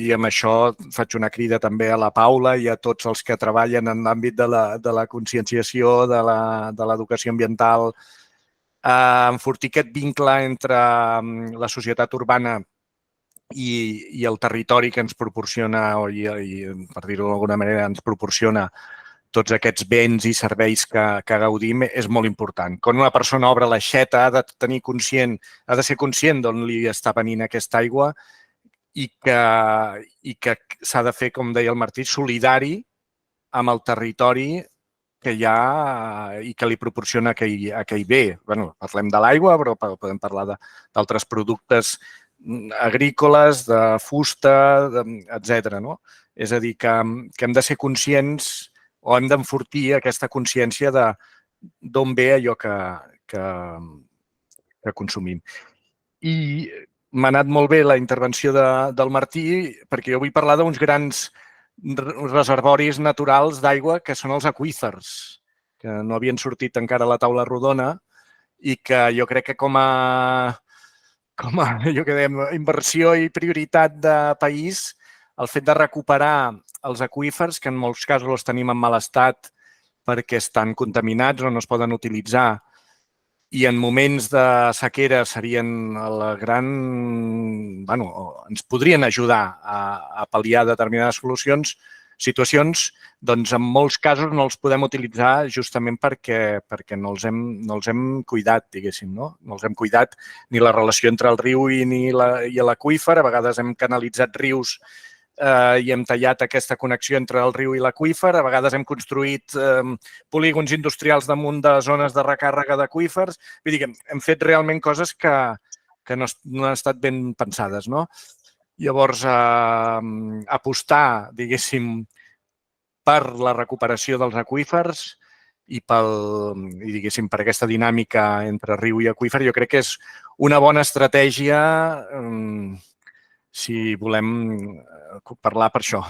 i amb això faig una crida també a la Paula i a tots els que treballen en l'àmbit de la conscienciació, de l'educació ambiental, enfortir aquest vincle entre la societat urbana i el territori que ens proporciona, i per dir-ho d'alguna manera, ens proporciona tots aquests béns i serveis que gaudim, és molt important. Quan una persona obre l'aixeta ha de ser conscient d'on li està venint aquesta aigua i que s'ha de fer, com deia el Martí, solidari amb el territori que hi ha i que li proporciona aquell bé. Parlem de l'aigua, però podem parlar d'altres productes agrícoles, de fusta, etc. No? És a dir, que hem de ser conscients o hem d'enfortir aquesta consciència d'on ve allò que consumim. I m'ha anat molt bé la intervenció del Martí, perquè jo vull parlar d'uns grans reservoris naturals d'aigua que són els aqüífers, que no havien sortit encara a la taula rodona i que jo crec que com a inversió i prioritat de país, el fet de recuperar els aqüífers, que en molts casos els tenim en mal estat perquè estan contaminats o no es poden utilitzar, i en moments de sequera serien la gran... ens podrien ajudar a pal·liar determinades situacions, doncs en molts casos no els podem utilitzar justament perquè no els hem cuidat, diguéssim, no? No els hem cuidat ni la relació entre el riu i l'aqüífer. A vegades hem canalitzat rius i hem tallat aquesta connexió entre el riu i l'aqüífer. A vegades hem construït polígons industrials damunt de zones de recàrrega d'aqüífers. Vull dir que hem fet realment coses que no han estat ben pensades, no? Llavors, apostar, diguéssim, per la recuperació dels aqüífers i per aquesta dinàmica entre riu i aqüífer, jo crec que és una bona estratègia si volem parlar per això,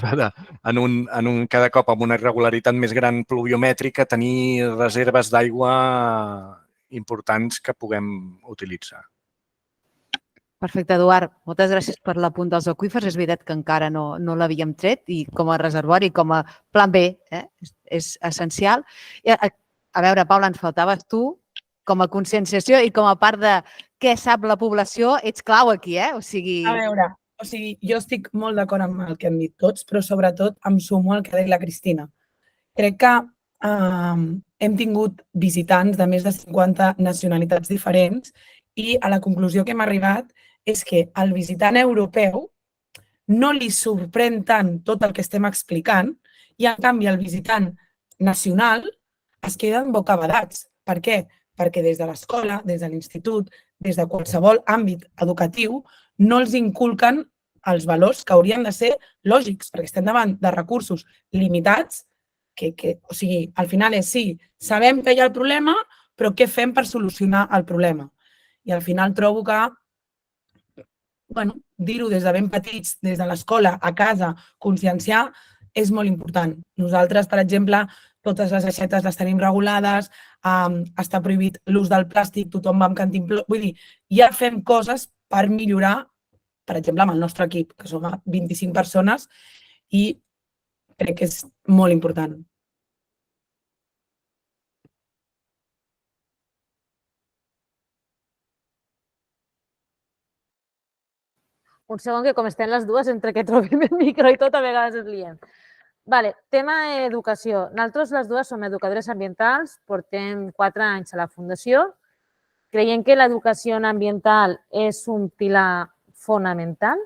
cada cop amb una irregularitat més gran pluviomètrica, tenir reserves d'aigua importants que puguem utilitzar. Perfecte, Eduard. Moltes gràcies per l'apunt dels aqüífers. És veritat que encara no l'havíem tret i com a reservori, com a plan B, és essencial. A veure, Paula, ens faltaves tu com a conscienciació i com a part de què sap la població, ets clau aquí, O sigui... A veure, jo estic molt d'acord amb el que han dit tots, però sobretot em sumo al que ha dit la Cristina. Crec que hem tingut visitants de més de 50 nacionalitats diferents i a la conclusió que hem arribat és que al visitant europeu no li sorprèn tant tot el que estem explicant i, en canvi, el visitant nacional es queden bocabadats. Per què? Perquè des de l'escola, des de l'institut, des de qualsevol àmbit educatiu, no els inculquen els valors que haurien de ser lògics, perquè estem davant de recursos limitats o sigui, al final és sí, sabem que hi ha el problema, però què fem per solucionar el problema? I al final trobo que dir-ho des de ben petits, des de l'escola, a casa, conscienciar, és molt important. Nosaltres, per exemple, totes les aixetes les tenim regulades, està prohibit l'ús del plàstic, tothom va amb cantimplor... Vull dir, ja fem coses per millorar, per exemple, amb el nostre equip, que som 25 persones, i crec que és molt important. Un segon, que com estem les dues, entre que trobem el micro i tot, a vegades es liem. Vale, tema educació. Nosaltres les dues som educadores ambientals, portem 4 anys a la Fundació. Creiem que l'educació ambiental és un pilar fonamental,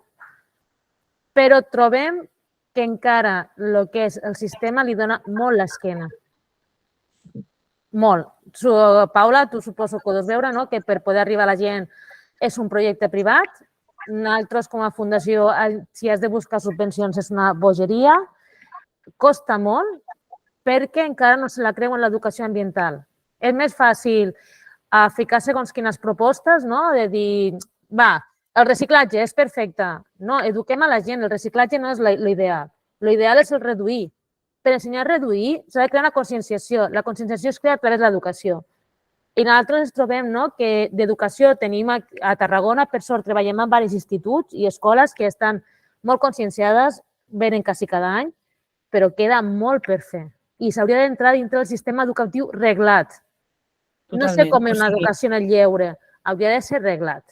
però trobem que encara el que és el sistema li dona molt l'esquena. Molt. Paula, tu suposo que ho deus veure, que per poder arribar a la gent és un projecte privat. Nosaltres, com a fundació, si has de buscar subvencions és una bogeria. Costa molt perquè encara no se la creuen l'educació ambiental. És més fàcil ficar segons quines propostes, de dir, va, el reciclatge és perfecte. No, eduquem a la gent, el reciclatge no és l'ideal. L'ideal és el reduir. Per ensenyar a reduir s'ha de crear una conscienciació. La conscienciació es crea a través de l'educació. I nosaltres ens trobem que d'educació tenim a Tarragona, per sort, treballem en diversos instituts i escoles que estan molt conscienciades, venen quasi cada any, però queda molt per fer. I s'hauria d'entrar dintre del sistema educatiu reglat. No sé com és una educació en el lleure, hauria de ser reglat.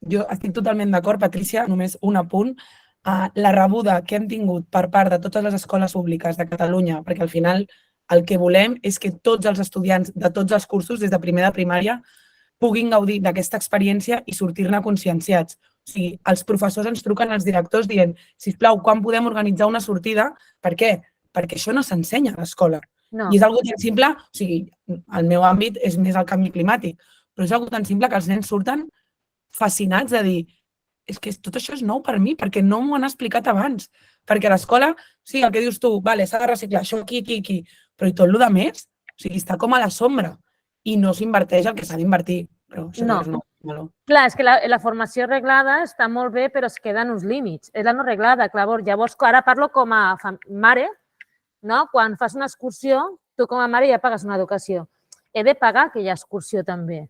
Jo estic totalment d'acord, Patrícia, només un apunt. La rebuda que hem tingut per part de totes les escoles públiques de Catalunya, perquè al final el que volem és que tots els estudiants de tots els cursos, des de primer de primària, puguin gaudir d'aquesta experiència i sortir-ne conscienciats. O sigui, els professors ens truquen als directors dient, sisplau, quan podem organitzar una sortida? Per què? Perquè això no s'ensenya a l'escola. I és una cosa tan simple, o sigui, el meu àmbit és més el canvi climàtic, però és una cosa tan simple que els nens surten fascinats de dir, és que tot això és nou per mi, perquè no m'ho han explicat abans. Perquè a l'escola, sí, el que dius tu, vale, s'ha de reciclar, això aquí, però i tot el més, o sigui, està com a la sombra i no s'inverteix el que s'ha d'invertir. Però això No. és no. Clar, és que la formació reglada està molt bé, però es queden uns límits. És la no reglada, clar. Llavors, ara parlo com a mare, no? Quan fas una excursió, tu com a mare ja pagues una educació. He de pagar aquella excursió també.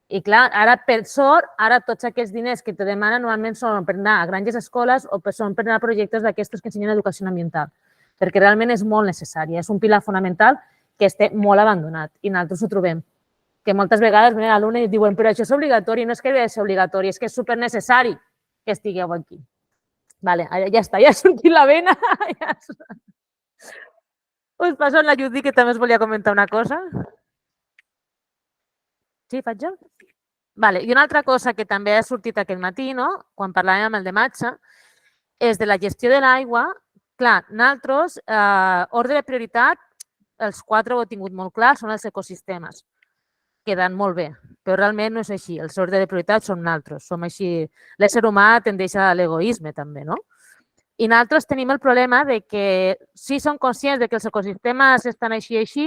I clar, ara, per sort, ara tots aquests diners que te demanen normalment són per anar a granges escoles o són per anar a projectes d'aquestos que ensenyen educació ambiental, perquè realment és molt necessari. És un pilar fonamental que està molt abandonat i nosaltres ho trobem. Que moltes vegades venen alumnes i diuen però això és obligatori, no és que hagi de ser obligatori, és que és supernecessari que estigueu aquí. Vale, ja està, ja ha sortit la vena. Us passo la Judit, que també us volia comentar una cosa. Sí, faig jo? Vale. I una altra cosa que també ha sortit aquest matí, no? Quan parlàvem amb el de Matxa, és de la gestió de l'aigua. Clar, nosaltres, ordre de prioritat, els 4 ho he tingut molt clar, són els ecosistemes. Queden molt bé, però realment no és així. Els ordre de prioritat són nosaltres. Som així. L'ésser humà tendeix a l'egoisme també, no? I nosaltres tenim el problema de que sí som conscients de que els ecosistemes estan així i així,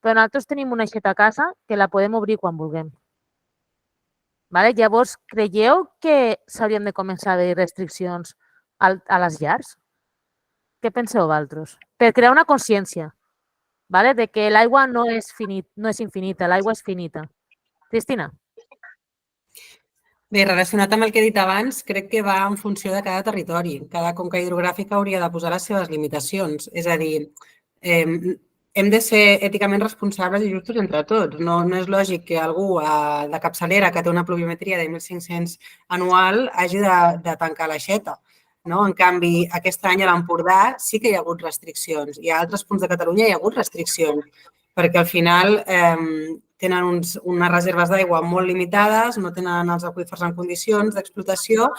però nosaltres tenim una aixeta a casa que la podem obrir quan vulguem. Llavors, creieu que s'haurien de començar a haver restriccions a les llars? Què penseu vosaltres? Per crear una consciència de que l'aigua no és infinita, l'aigua és finita. Cristina? Bé, relacionat amb el que he dit abans, crec que va en funció de cada territori. Cada conca hidrogràfica hauria de posar les seves limitacions. És a dir, hem de ser èticament responsables i justos entre tots. No és lògic que algú de capçalera que té una pluviometria de 1.500 anual hagi de tancar l'aixeta. En canvi, aquest any a l'Empordà sí que hi ha hagut restriccions i a altres punts de Catalunya hi ha hagut restriccions perquè al final tenen unes reserves d'aigua molt limitades, no tenen els aqüífers en condicions d'explotació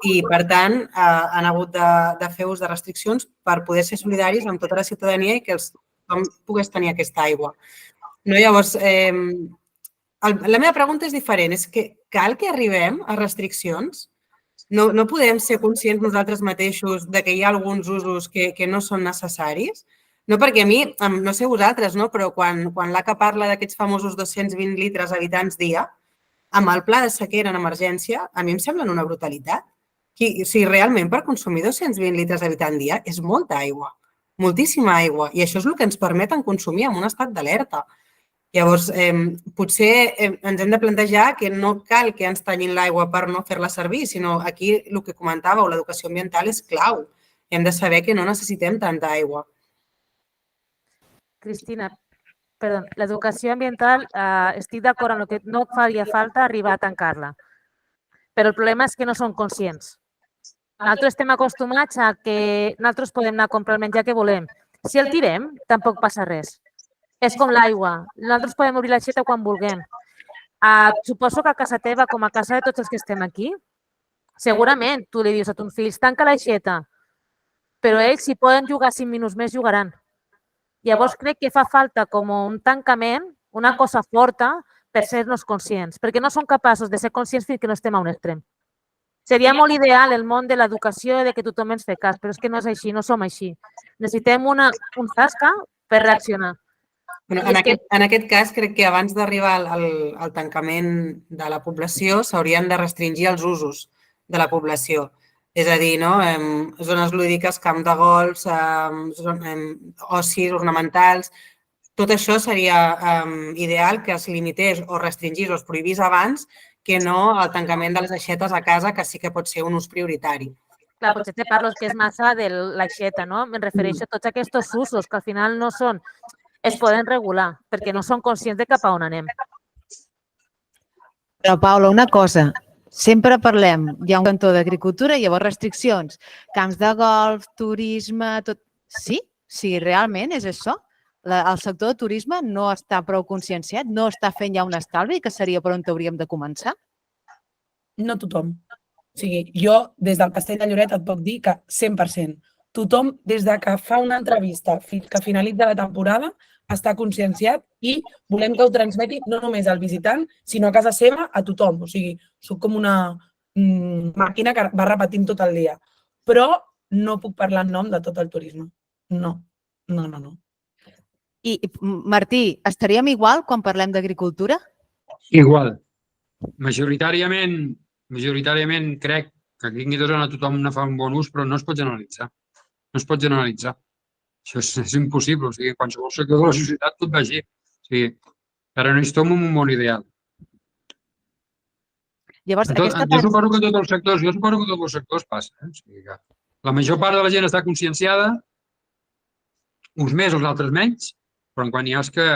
i, per tant, han hagut de fer ús de restriccions per poder ser solidaris amb tota la ciutadania i que tothom pogués tenir aquesta aigua. Llavors, la meva pregunta és diferent. És que cal que arribem a restriccions? No podem ser conscients nosaltres mateixos de que hi ha alguns usos que no són necessaris? No, perquè a mi, no sé vosaltres, però quan l'ACA parla d'aquests famosos 220 litres habitants dia, amb el pla de sequera en emergència, a mi em semblen una brutalitat. O sigui, realment per consumir 220 litres habitant dia és molta aigua, moltíssima aigua, i això és el que ens permeten consumir en un estat d'alerta. Llavors, potser ens hem de plantejar que no cal que ens tallin l'aigua per no fer-la servir, sinó aquí el que comentàveu, l'educació ambiental és clau. Hem de saber que no necessitem tanta aigua. Cristina, perdó, l'educació ambiental, estic d'acord amb el que no faria falta arribar a tancar-la, però el problema és que no són conscients. Nosaltres estem acostumats a que nosaltres podem anar a comprar el menjar que volem. Si el tirem, tampoc passa res. És com l'aigua. Nosaltres podem obrir l'aixeta quan vulguem. Suposo que a casa teva, com a casa de tots els que estem aquí, segurament tu li dius a tons fills, tanca l'aixeta, però ells, si poden jugar 5 minuts més, jugaran. Llavors, crec que fa falta com un tancament, una cosa forta per ser-nos conscients, perquè no som capaços de ser conscients fins que no estem a un extrem. Seria molt ideal el món de l'educació i que tothom ens fes cas, però és que no és així, no som així. Necessitem un tasca per reaccionar. En aquest cas, crec que abans d'arribar al tancament de la població s'haurien de restringir els usos de la població. És a dir, zones lúdiques, camp de golf, ocis, ornamentals... Tot això seria ideal que es limités o restringís o es prohibís abans que no el tancament de les aixetes a casa, que sí que pot ser un ús prioritari. Clar, potser te parlo que és massa de l'aixeta, no? Em refereixo a tots aquests usos que al final no són... Es poden regular, perquè no són conscients de cap a on anem. Però, Paula, una cosa. Sempre parlem, hi ha un cantó d'agricultura i llavors restriccions. Camps de golf, turisme, tot... Sí? Sí, realment és això? El sector de turisme no està prou conscienciat? No està fent ja un estalvi, que seria per on hauríem de començar? No tothom. O sigui, jo, des del Castell de Lloret, et puc dir que 100%. Tothom, des que fa una entrevista fins que finalitza la temporada, està conscienciat i volem que ho transmeti no només al visitant, sinó a casa seva, a tothom. O sigui, soc com una màquina que va repetint tot el dia. Però no puc parlar en nom de tot el turisme. No. I, Martí, estaríem igual quan parlem d'agricultura? Igual. Majoritàriament crec que aquí a zona tothom ne fa un bon ús, però no es pot generalitzar. No es pot generalitzar. Això és impossible. O sigui, en qualsevol sector de la societat tot va així. O sigui, ara no hi estem en un món ideal. Llavors, Jo suposo que tots els sectors passa. O sigui que la major part de la gent està conscienciada, uns més, els altres menys, però en quan hi ha que...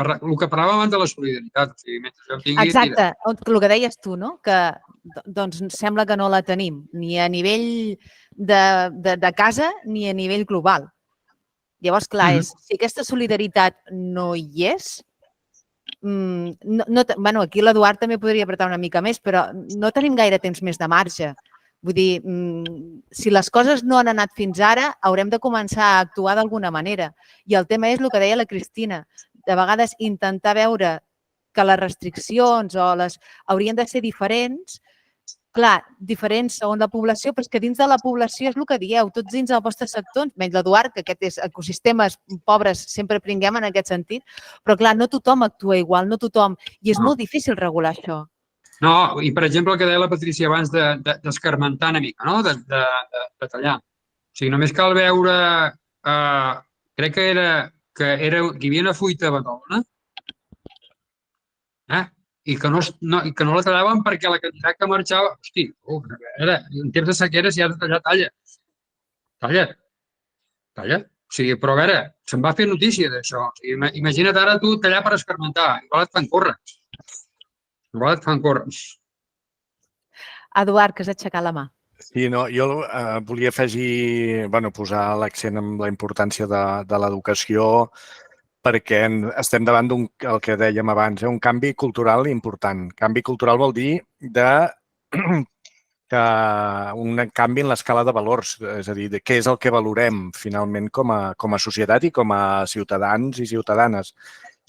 El que parlàvem abans de la solidaritat, o sigui, mentre jo tingui... Exacte, el que deies tu, no? Que doncs sembla que no la tenim, ni a nivell de casa ni a nivell global. Llavors, clar, si aquesta solidaritat no hi és, bueno, aquí l'Eduard també podria apretar una mica més, però no tenim gaire temps més de marge. Vull dir, si les coses no han anat fins ara, haurem de començar a actuar d'alguna manera. I el tema és el que deia la Cristina, de vegades intentar veure que les restriccions haurien de ser diferents, clar, diferents segons la població, però és que dins de la població és el que dieu, tots dins del vostre sector, menys l'Eduard, que aquest és ecosistemes pobres, sempre pringuem en aquest sentit, però clar, no tothom actua igual, no tothom, i és molt difícil regular això. No, i per exemple el que deia la Patrícia abans d'escarmentar una mica, no? De tallar. O sigui, només cal veure, crec que hi havia una fuita a Badalona, i que no la tallaven perquè la quantitat que marxava... Hosti, en temps de sequera, si has de tallar, talla. Talla. O sigui, però a veure, se'n va fer notícia d'això. O sigui, imagina't ara tu tallar per escarmentar. Igual et fan córrer. Eduard, que has aixecat la mà. Sí, no, jo volia afegir, posar l'accent en la importància de l'educació perquè estem davant el que dèiem abans, un canvi cultural important. Canvi cultural vol dir un canvi en l'escala de valors, és a dir, de què és el que valorem finalment com a societat i com a ciutadans i ciutadanes.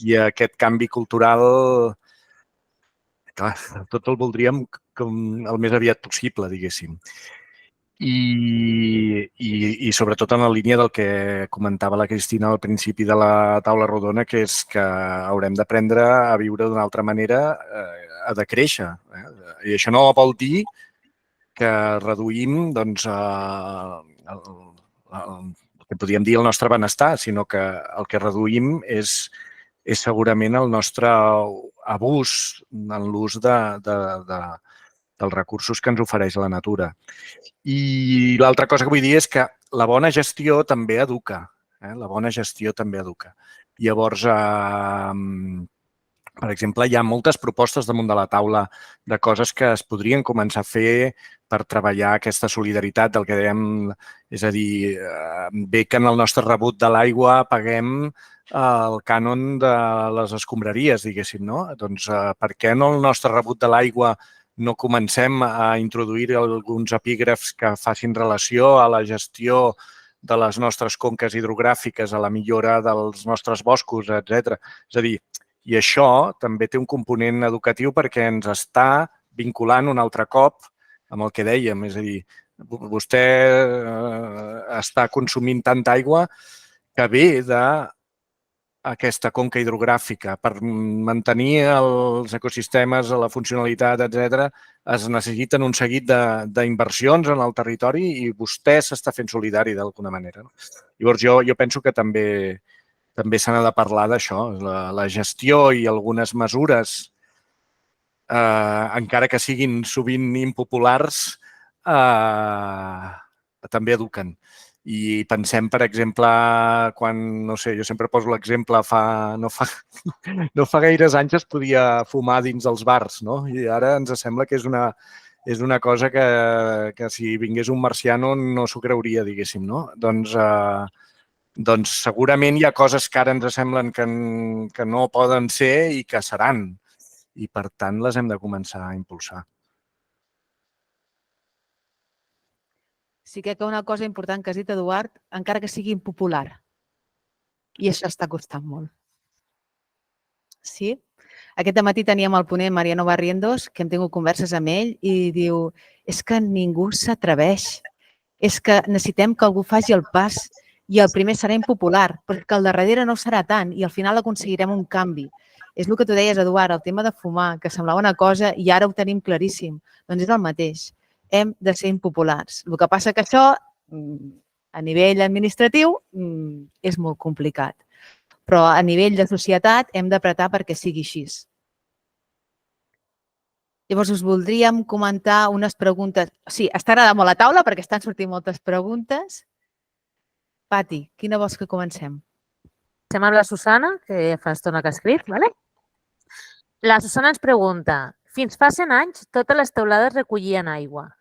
I aquest canvi cultural, clar, tot el voldríem com el més aviat possible, diguéssim. I sobretot en la línia del que comentava la Cristina al principi de la taula rodona, que és que haurem d'aprendre a viure d'una altra manera, a decréixer. I això no vol dir que reduïm el que podríem dir el nostre benestar, sinó que el que reduïm és segurament el nostre abús en l'ús dels recursos que ens ofereix la natura. I l'altra cosa que vull dir és que la bona gestió també educa. La bona gestió també educa. Llavors, per exemple, hi ha moltes propostes damunt de la taula de coses que es podrien començar a fer per treballar aquesta solidaritat del que dèiem, és a dir, bé que en el nostre rebut de l'aigua paguem el cànon de les escombraries, diguéssim, no? Doncs per què en el nostre rebut de l'aigua no comencem a introduir alguns epígrafs que facin relació a la gestió de les nostres conques hidrogràfiques, a la millora dels nostres boscos, etc. És a dir, i això també té un component educatiu perquè ens està vinculant un altre cop amb el que dèiem. És a dir, vostè està consumint tanta aigua que ve d'aquesta conca hidrogràfica. Per mantenir els ecosistemes, la funcionalitat, etc., es necessiten un seguit d'inversions en el territori i vostè s'està fent solidari d'alguna manera. Llavors, jo penso que també se n'ha de parlar d'això, la gestió i algunes mesures, encara que siguin sovint impopulars, també eduquen. I pensem, per exemple, quan, no sé, jo sempre poso l'exemple, no fa gaires anys es podia fumar dins dels bars, no? I ara ens sembla que és una cosa que si vingués un marciano no s'ho creuria, diguéssim, no? Doncs segurament hi ha coses que ara ens semblen que no poden ser i que seran. I, per tant, les hem de començar a impulsar. Sí que una cosa important que has dit, Eduard, encara que sigui impopular. I això està costant molt. Sí? Aquest matí teníem el ponent Mariano Barrientos, que hem tingut converses amb ell i diu és que ningú s'atreveix, és que necessitem que algú faci el pas i el primer serà impopular, perquè el de darrere no ho serà tant i al final aconseguirem un canvi. És el que tu deies, Eduard, el tema de fumar, que semblava una cosa i ara ho tenim claríssim. Doncs és el mateix. Hem de ser impopulars. El que passa que això, a nivell administratiu, és molt complicat. Però a nivell de societat hem d'apretar perquè sigui així. Llavors, us voldríem comentar unes preguntes. Sí, està agradant molt la taula perquè estan sortint moltes preguntes. Pati, quina vols que comencem? Comencem amb la Susana, que fa estona que ha escrit. ¿Vale? La Susana ens pregunta, fins fa 100 anys totes les teulades recollien aigua.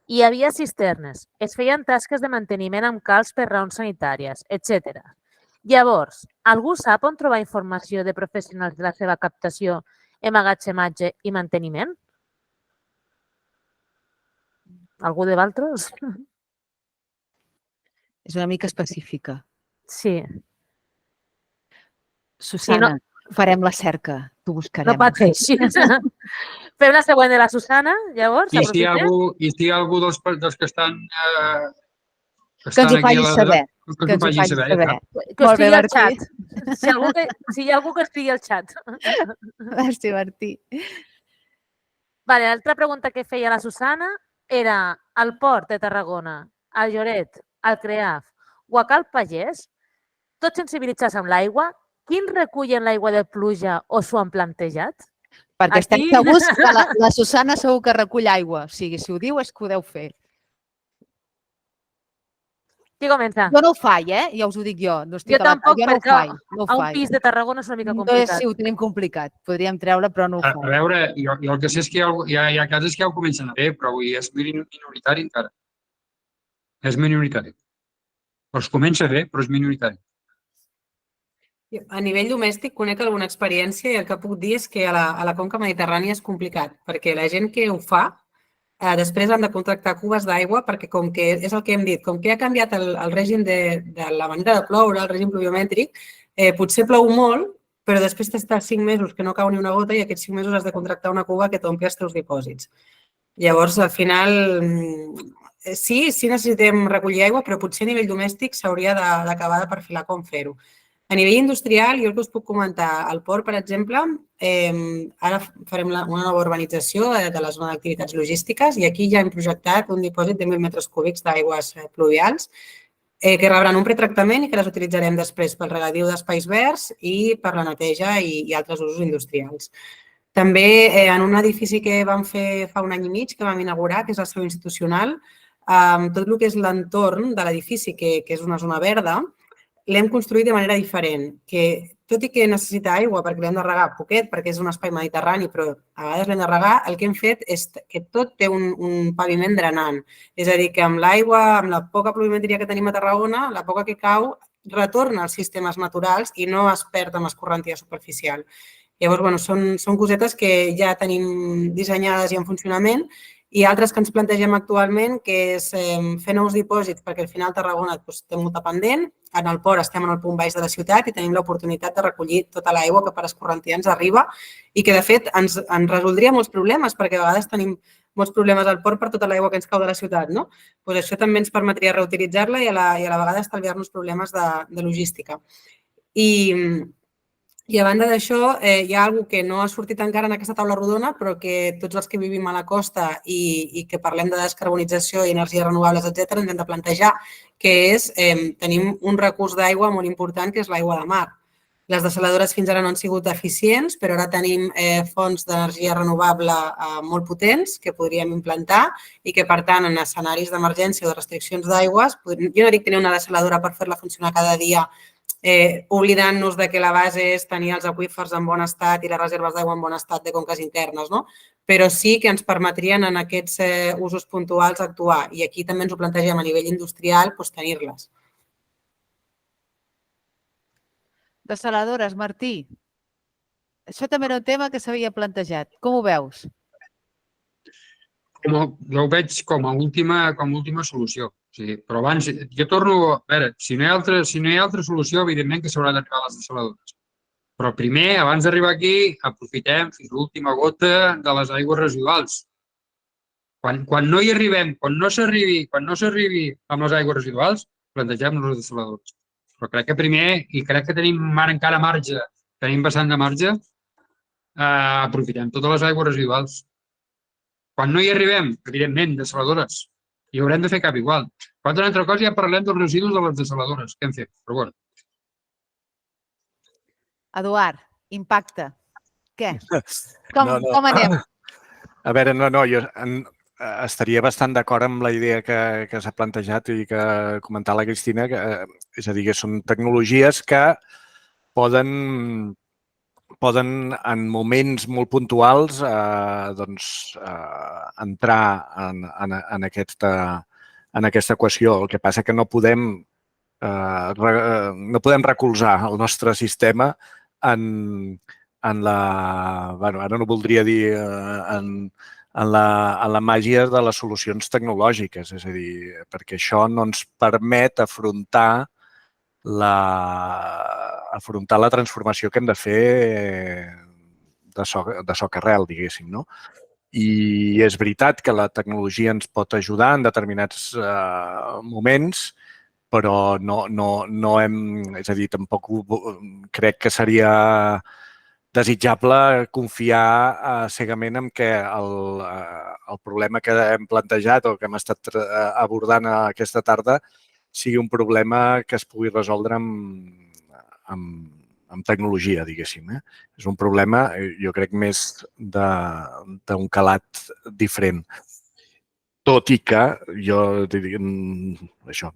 Hi havia cisternes, es feien tasques de manteniment amb calç per raons sanitàries, etc. Llavors, algú sap on trobar informació de professionals de la seva captació, emmagatzematge i manteniment? Algú de vosaltres? És una mica específica. Sí. Susana, farem la cerca, t'ho buscarem. No pateixis. Fem la següent de la Susana, llavors. I si hi ha algú dels que estan... Que ens ho faci saber. Que ens ho faci saber. Que ho estigui al xat. Si hi ha algú que estigui al xat. Merci, Martí. L'altra pregunta que feia la Susana era al Port de Tarragona, al Lloret, al CREAF o a Cal Pagès, tots sensibilitzats amb l'aigua, quins recullen l'aigua de pluja o s'ho han plantejat? Perquè estem segurs que la Susana segur que recull aigua. O sigui, si ho diu és que ho deu fer. Qui comença? Jo no ho faig, ja us ho dic jo. Jo tampoc, perquè a un pis de Tarragona és una mica complicat. Sí, ho tenim complicat. Podríem treure, però no ho faig. A veure, jo el que sé és que hi ha cases que ja ho comencen a fer, però avui és minoritari encara. És minoritari. Els comença a fer, però és minoritari. A nivell domèstic conec alguna experiència i el que puc dir és que a la conca mediterrània és complicat, perquè la gent que ho fa després han de contractar cubes d'aigua perquè com que és el que hem dit, com que ha canviat el règim de la manera de ploure, el règim pluviomètric, potser plou molt, però després t'estàs 5 mesos que no cau ni una gota i aquests 5 mesos has de contractar una cuba que t'ompli els teus dipòsits. Llavors, al final, sí necessitem recollir aigua, però potser a nivell domèstic s'hauria d'acabar de perfilar com fer-ho. A nivell industrial, jo el que us puc comentar, al port, per exemple, ara farem una nova urbanització de la zona d'activitats logístiques i aquí ja hem projectat un dipòsit de 1.000 metres cúbics d'aigües pluvials que rebran un pretractament i que les utilitzarem després pel regadiu d'espais verds i per la neteja i altres usos industrials. També en un edifici que vam fer fa un any i mig, que vam inaugurar, que és la seu institucional, tot el que és l'entorn de l'edifici, que és una zona verda, l'hem construït de manera diferent, que tot i que necessita aigua perquè l'hem de regar poquet, perquè és un espai mediterrani, però a vegades l'hem de regar, el que hem fet és que tot té un paviment drenant. És a dir, que amb l'aigua, amb la poca pluviometria que tenim a Tarragona, la poca que cau, retorna als sistemes naturals i no es perd amb escorrentia superficial. Llavors, són cosetes que ja tenim dissenyades i en funcionament i altres que ens plantegem actualment, que és fer nous dipòsits, perquè al final Tarragona té molta pendent, en el port estem en el punt baix de la ciutat i tenim l'oportunitat de recollir tota l'aigua que per escorrentia ens arriba i que, de fet, ens resoldria molts problemes, perquè a vegades tenim molts problemes al port per tota l'aigua que ens cau de la ciutat, no? Doncs això també ens permetria reutilitzar-la i a la vegada estalviar-nos problemes de logística. I a banda d'això, hi ha alguna cosa que no ha sortit encara en aquesta taula rodona, però que tots els que vivim a la costa i que parlem de descarbonització i energies renovables, etc., ens hem de plantejar, que és tenim un recurs d'aigua molt important, que és l'aigua de mar. Les dessaladores fins ara no han sigut eficients, però ara tenim fonts d'energia renovable molt potents que podríem implantar i que, per tant, en escenaris d'emergència o de restriccions d'aigües, jo no dic tenir una dessaladora per fer-la funcionar cada dia oblidant-nos que la base és tenir els aqüífers en bon estat i les reserves d'aigua en bon estat de conques internes, no? Però sí que ens permetrien en aquests usos puntuals actuar i aquí també ens ho plantegem a nivell industrial tenir-les. Dessaladores, Martí. Això també era un tema que s'havia plantejat. Com ho veus? Jo ho veig com a última solució. Però abans, jo torno a veure, si no hi ha altra solució, evidentment que s'haurà d'arribar a les dessaladores. Però primer, abans d'arribar aquí, aprofitem fins l'última gota de les aigües residuals. Quan no hi arribem, quan no s'arribi amb les aigües residuals, plantegem-nos els dessaladors. Però crec que primer, i crec que tenim encara marge, tenim bastant de marge, aprofitem totes les aigües residuals. Quan no hi arribem, evidentment, dessaladores, i haurem de fer cap igual. Quan una altra cosa ja parlem dels residus de les dessaladores que hem fet, però bueno. Eduard, impacte. Què? No. Com anem? A veure, jo estaria bastant d'acord amb la idea que s'ha plantejat i que comentava la Cristina, és a dir, que són tecnologies que poden en moments molt puntuals entrar en aquesta equació. El que passa que no podem recolzar el nostre sistema en la... Ara no voldria dir en la màgia de les solucions tecnològiques, és a dir, perquè això no ens permet afrontar la transformació que hem de fer de soc arrel, diguéssim, no? I és veritat que la tecnologia ens pot ajudar en determinats moments, però no hem... És a dir, tampoc crec que seria desitjable confiar cegament en què el problema que hem plantejat o que hem estat abordant aquesta tarda sigui un problema que es pugui resoldre amb tecnologia, diguéssim. És un problema, jo crec, més d'un calat diferent. Tot i que jo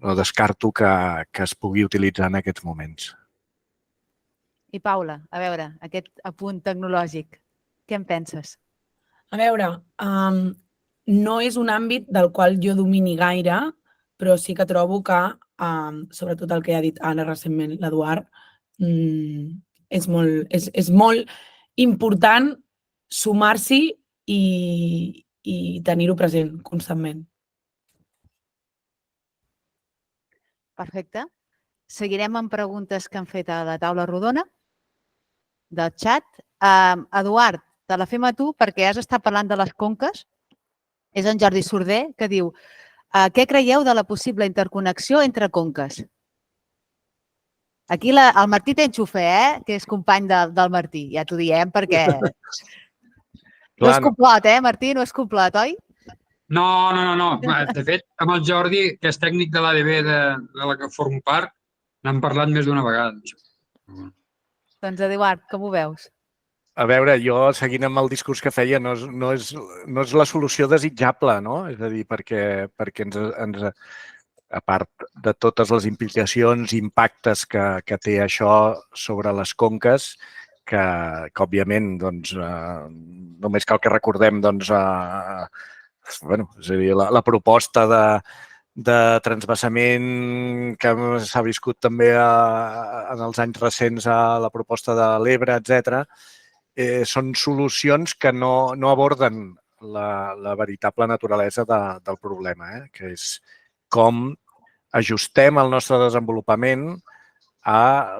no descarto que es pugui utilitzar en aquests moments. I Paula, a veure, aquest apunt tecnològic, què en penses? A veure, no és un àmbit del qual jo domini gaire, però sí que trobo que, sobretot el que ha dit ara recentment l'Eduard, és molt important sumar-s'hi i tenir-ho present constantment. Perfecte. Seguirem amb preguntes que han fet a la taula rodona del xat. Eduard, te la fem a tu perquè has estat parlant de les conques. És en Jordi Sorder que diu: què creieu de la possible interconnexió entre conques? Aquí el Martí té enxufe, que és company del Martí. Ja t'ho diem perquè... No és complot, Martí? No és complot, oi? No. De fet, amb el Jordi, que és tècnic de l'ADB de la que formo part, n'hem parlat més d'una vegada. Doncs, Eduard, com ho veus? A veure, jo, seguint amb el discurs que feia, no és la solució desitjable, no? És a dir, perquè ens a part de totes les implicacions i impactes que té això sobre les conques, que òbviament, doncs, només cal que recordem, doncs, és a dir, la proposta de transvasament que s'ha viscut també en els anys recents a la proposta de l'Ebre, etc. Són solucions que no aborden la veritable naturalesa del problema, que és com ajustem el nostre desenvolupament a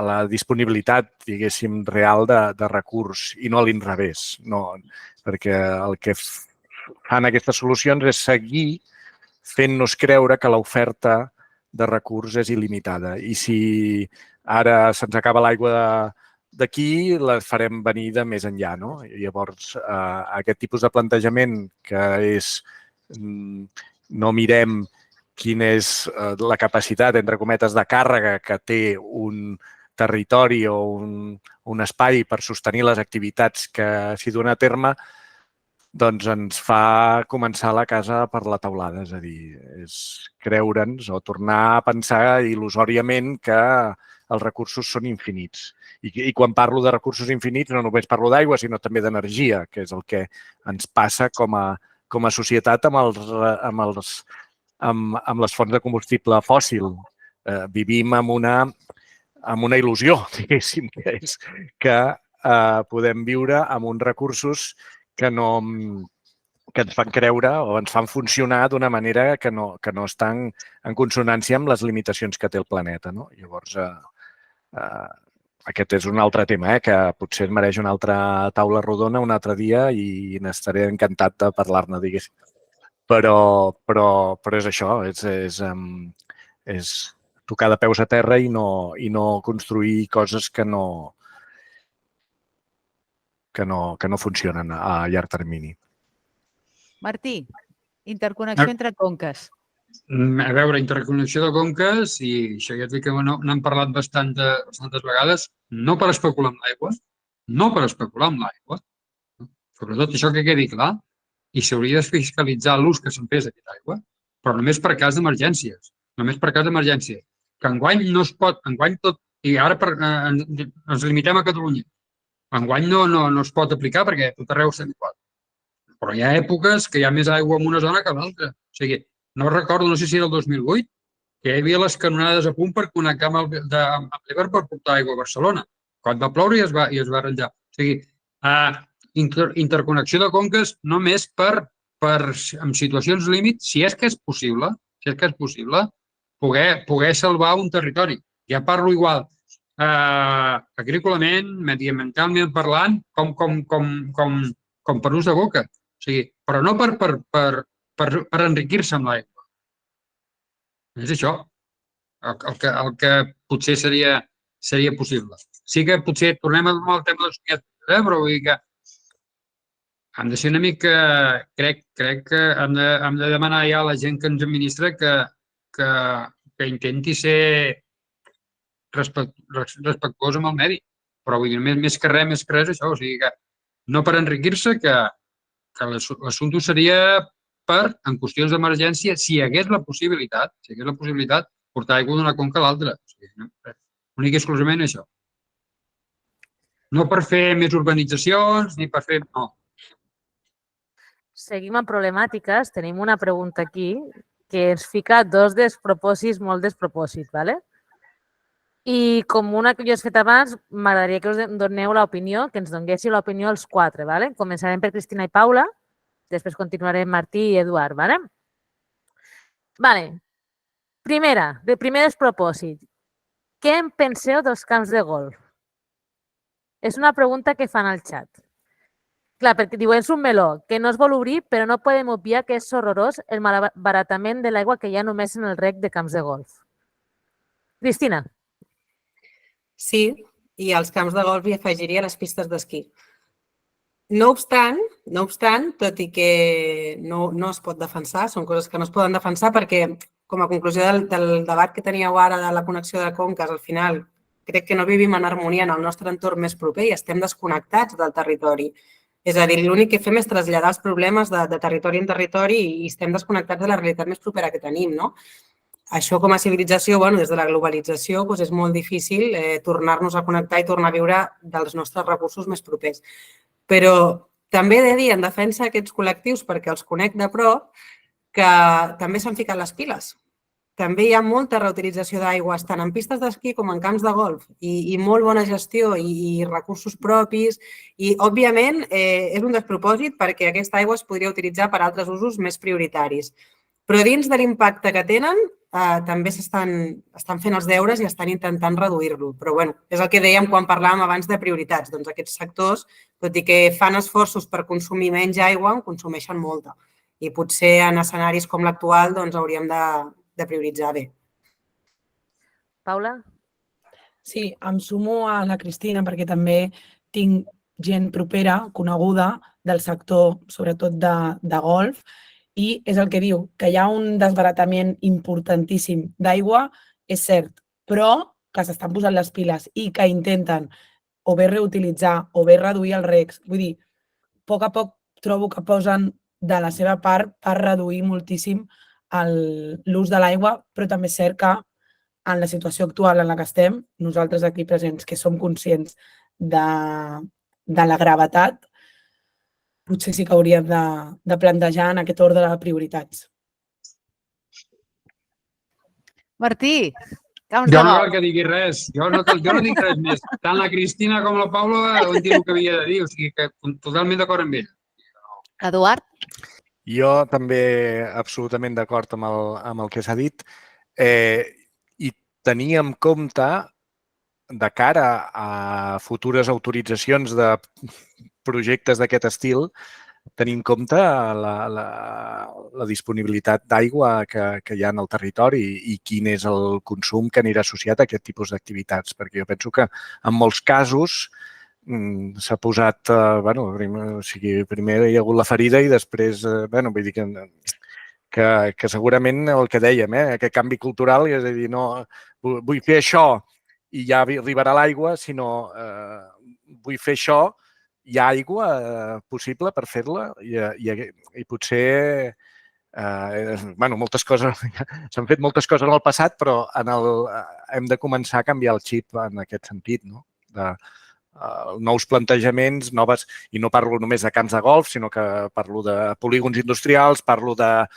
la disponibilitat, diguéssim, real de recurs i no a l'inrevés. Perquè el que fan aquestes solucions és seguir fent-nos creure que l'oferta de recurs és il·limitada. I si ara se'ns acaba l'aigua d'aquí, la farem venir de més enllà. Llavors, aquest tipus de plantejament que és no mirem quina és la capacitat, entre cometes, de càrrega que té un territori o un espai per sostenir les activitats que s'hi duen a terme, doncs ens fa començar la casa per la teulada. És a dir, és creure'ns o tornar a pensar il·lusòriament que els recursos són infinits. I quan parlo de recursos infinits no només parlo d'aigua, sinó també d'energia, que és el que ens passa com a societat amb les fonts de combustible fòssil. Vivim amb una il·lusió, diguéssim, que és que podem viure amb uns recursos que ens fan creure o ens fan funcionar d'una manera que no estan en consonància amb les limitacions que té el planeta. Llavors, aquest és un altre tema, que potser mereix una altra taula rodona un altre dia i n'estaré encantat de parlar-ne, diguéssim. Però és això, és tocar de peus a terra i no construir coses que no funcionen a llarg termini. Martí, interconnexió entre conques. A veure, interconnexió de conques, i això ja et dic que n'hem parlat bastantes vegades, no per especular amb l'aigua, sobretot això que quedi clar, i s'hauria de fiscalitzar l'ús que se'n fes d'aquesta aigua, però només per cas d'emergències, que enguany no es pot, enguany tot, i ara ens limitem a Catalunya, enguany no es pot aplicar perquè tot arreu estem igual. Però hi ha èpoques que hi ha més aigua en una zona que a l'altra. O sigui, no recordo, no sé si era el 2008, que hi havia les canonades a punt per connectar amb l'Ebre per portar aigua a Barcelona. Quan va ploure i es va arranjar. O sigui, interconnexió de conques només en situacions límit, si és que és possible, poder salvar un territori. Ja parlo igual agrícolament, mediambientalment parlant, com per ús de boca. O sigui, però no per enriquir-se amb l'aigua. És això el que potser seria possible. Sí que potser tornem a tornar al tema dels cunyats, però vull dir que hem de ser una mica... Crec que hem de demanar ja a la gent que ens administra que intenti ser respectuós amb el medi. Però vull dir, més que res és això. O sigui que no per enriquir-se, que l'assumpte seria en qüestions d'emergència, si hi hagués la possibilitat, portar aigua d'una conca a l'altra. O sigui, únic i exclusivament això. No per fer més urbanitzacions, ni per fer... No. Seguim amb problemàtiques. Tenim una pregunta aquí que ens fica dos despropòsits, molt despropòsits, ¿vale? I com una que jo he fet abans, m'agradaria que us doneu l'opinió, que ens donguéssiu l'opinió els quatre, ¿vale? Començarem per Cristina i Paula, després continuarem Martí i Eduard, ¿vale? Vale. Primer despropòsit. Què en penseu dels camps de golf? És una pregunta que fan al xat. Clar, perquè diu, és un meló que no es vol obrir, però no podem obviar que és horrorós el malbaratament de l'aigua que hi ha només en el rec de camps de golf. Cristina. Sí, i als camps de golf hi afegiria les pistes d'esquí. No obstant, tot i que no es pot defensar, són coses que no es poden defensar perquè, com a conclusió del debat que teníeu ara de la connexió de conques, al final crec que no vivim en harmonia en el nostre entorn més proper i estem desconnectats del territori. És a dir, l'únic que fem és traslladar els problemes de territori en territori i estem desconnectats de la realitat més propera que tenim, no? Això com a civilització, des de la globalització, és molt difícil tornar-nos a connectar i tornar a viure dels nostres recursos més propers. Però també he de dir en defensa d'aquests col·lectius, perquè els conec de prop, que també s'han ficat les piles. També hi ha molta reutilització d'aigües, tant en pistes d'esquí com en camps de golf, i molt bona gestió i recursos propis. I, òbviament, és un despropòsit perquè aquesta aigua es podria utilitzar per altres usos més prioritaris. Però dins de l'impacte que tenen, també estan fent els deures i estan intentant reduir-lo. Però, és el que dèiem quan parlàvem abans de prioritats. Doncs aquests sectors, tot i que fan esforços per consumir menys aigua, en consumeixen molta. I potser en escenaris com l'actual hauríem de prioritzar bé. Paula? Sí, em sumo a la Cristina perquè també tinc gent propera, coneguda, del sector, sobretot de golf, i és el que diu, que hi ha un desbaratament importantíssim d'aigua, és cert, però que s'estan posant les piles i que intenten o bé reutilitzar o bé reduir els recs. Vull dir, a poc trobo que posen de la seva part per reduir moltíssim l'ús de l'aigua, però també és cert que en la situació actual en la que estem, nosaltres aquí presents que som conscients de la gravetat, potser sí que hauríem de plantejar en aquest ordre de prioritats. Martí, camps Jo de no golf. cal que digui res, jo no dic res més. Tant la Cristina com la Paula ho dit el que havia de dir, o sigui que totalment d'acord amb ella. Eduard? Jo també absolutament d'acord amb el que s'ha dit i tenir en compte de cara a futures autoritzacions de projectes d'aquest estil, tenir en compte la disponibilitat d'aigua que hi ha en el territori i quin és el consum que anirà associat a aquest tipus d'activitats. Perquè jo penso que en molts casos s'ha posat, primer hi ha hagut la ferida i després, vull dir que segurament el que dèiem, aquest canvi cultural, és a dir, no vull fer això i ja arribarà l'aigua, sinó vull fer això, hi ha aigua possible per fer-la i potser moltes coses, s'han fet moltes coses en el passat, però hem de començar a canviar el xip en aquest sentit, no? De nous plantejaments, noves, i no parlo només de camps de golf, sinó que parlo de polígons industrials, parlo de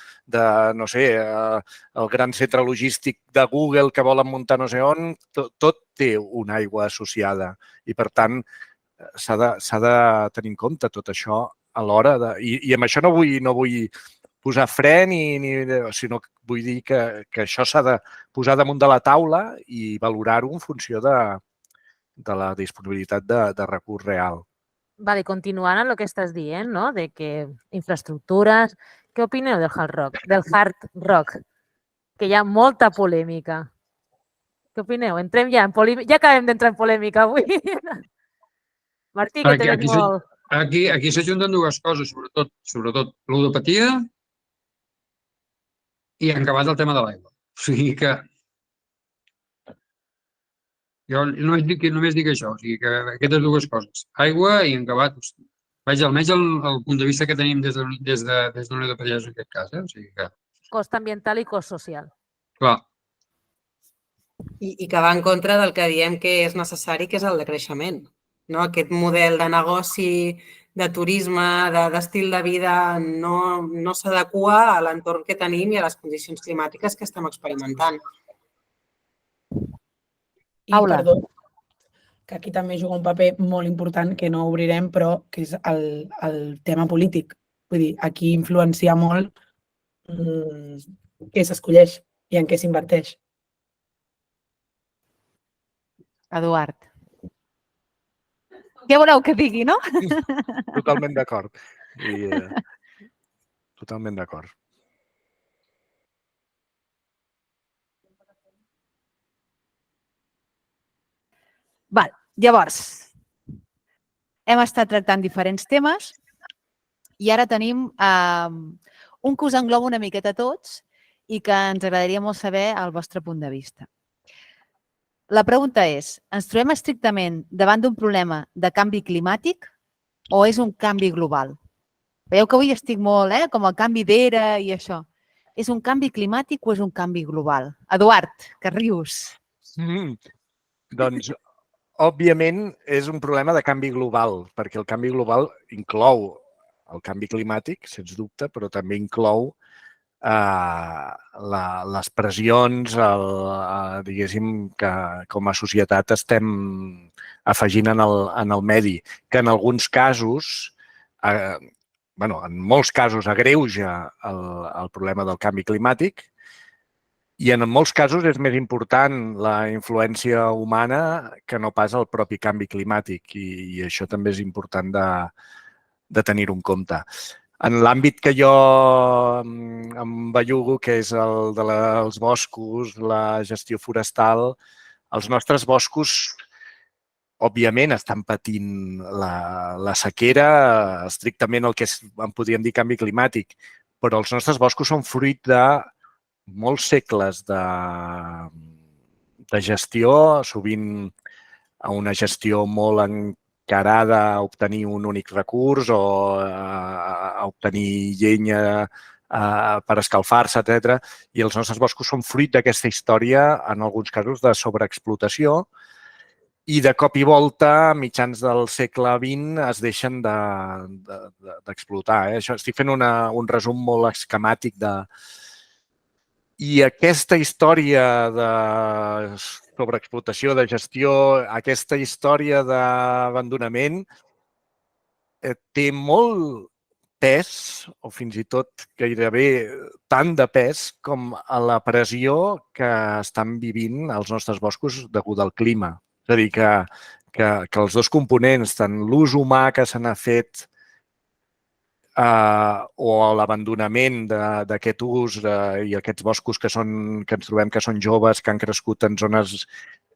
no sé, el gran centre logístic de Google que volen muntar no sé on, tot té una aigua associada i, per tant, s'ha de tenir en compte tot això a l'hora de... I amb això no vull posar fre, sinó que vull dir que això s'ha de posar damunt de la taula i valorar-ho en funció de la disponibilitat de recurs real. Vale, continuant amb el que estàs dient, no? De que infraestructures... Què opineu del hard rock? Que hi ha molta polèmica. Què opineu? Entrem ja en polèmica. Ja acabem d'entrar en polèmica avui. Martí, que te veig molt... Aquí s'ajunten dues coses, sobretot ludopatia i en acabat el tema de l'aigua. O sigui que jo només dic això, o sigui que aquestes dues coses, aigua i en acabat, vaja, almenys el punt de vista que tenim des d'Unió de Pagesos en aquest cas, o sigui que... Cost ambiental i cost social. Clar. I que va en contra del que diem que és necessari, que és el decreixement. No? Aquest model de negoci, de turisme, d'estil de vida, no s'adequa a l'entorn que tenim i a les condicions climàtiques que estem experimentant. I, perdó, que aquí també juga un paper molt important que no obrirem, però que és el tema polític. Vull dir, aquí influencia molt què s'escolleix i en què s'inverteix. Eduard. Què voleu que digui, no? Totalment d'acord. Totalment d'acord. Val. Llavors, hem estat tractant diferents temes i ara tenim un que us engloba una miqueta a tots i que ens agradaria molt saber el vostre punt de vista. La pregunta és, ens trobem estrictament davant d'un problema de canvi climàtic o és un canvi global? Veieu que avui estic molt, com el canvi d'era i això. És un canvi climàtic o és un canvi global? Eduard, que rius. Doncs, òbviament, és un problema de canvi global, perquè el canvi global inclou el canvi climàtic, sens dubte, però també inclou les pressions, diguéssim, que com a societat estem afegint en el medi, que en alguns casos, en molts casos agreuja el problema del canvi climàtic i en molts casos és més important la influència humana que no pas el propi canvi climàtic i això també és important de tenir-ho en compte. En l'àmbit que jo em bellugo, que és el dels boscos, la gestió forestal, els nostres boscos, òbviament, estan patint la sequera, estrictament el que en podríem dir canvi climàtic, però els nostres boscos són fruit de molts segles de gestió, sovint a una gestió molt encarada a obtenir un únic recurs o a obtenir llenya per escalfar-se, etc. I els nostres boscos són fruit d'aquesta història, en alguns casos, de sobreexplotació i de cop i volta, a mitjans del segle XX, es deixen d'explotar. Estic fent un resum molt esquemàtic I aquesta història de sobreexplotació, de gestió, aquesta història d'abandonament té molt pes, o fins i tot gairebé tant de pes com a la pressió que estan vivint els nostres boscos degut al clima. És a dir, que els dos components, tant l'ús humà que se n'ha fet o l'abandonament d'aquest ús i aquests boscos que ens trobem que són joves, que han crescut en zones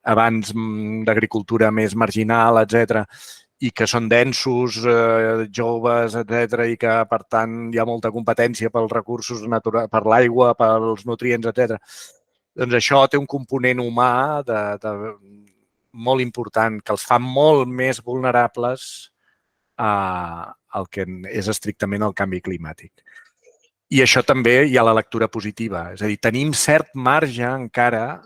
abans d'agricultura més marginal, etc, i que són densos, joves, etc, i que, per tant, hi ha molta competència pels recursos naturals, per l'aigua, pels nutrients, etc. Doncs això té un component humà molt important, que els fa molt més vulnerables al que és estrictament el canvi climàtic. I això també hi ha la lectura positiva. És a dir, tenim cert marge encara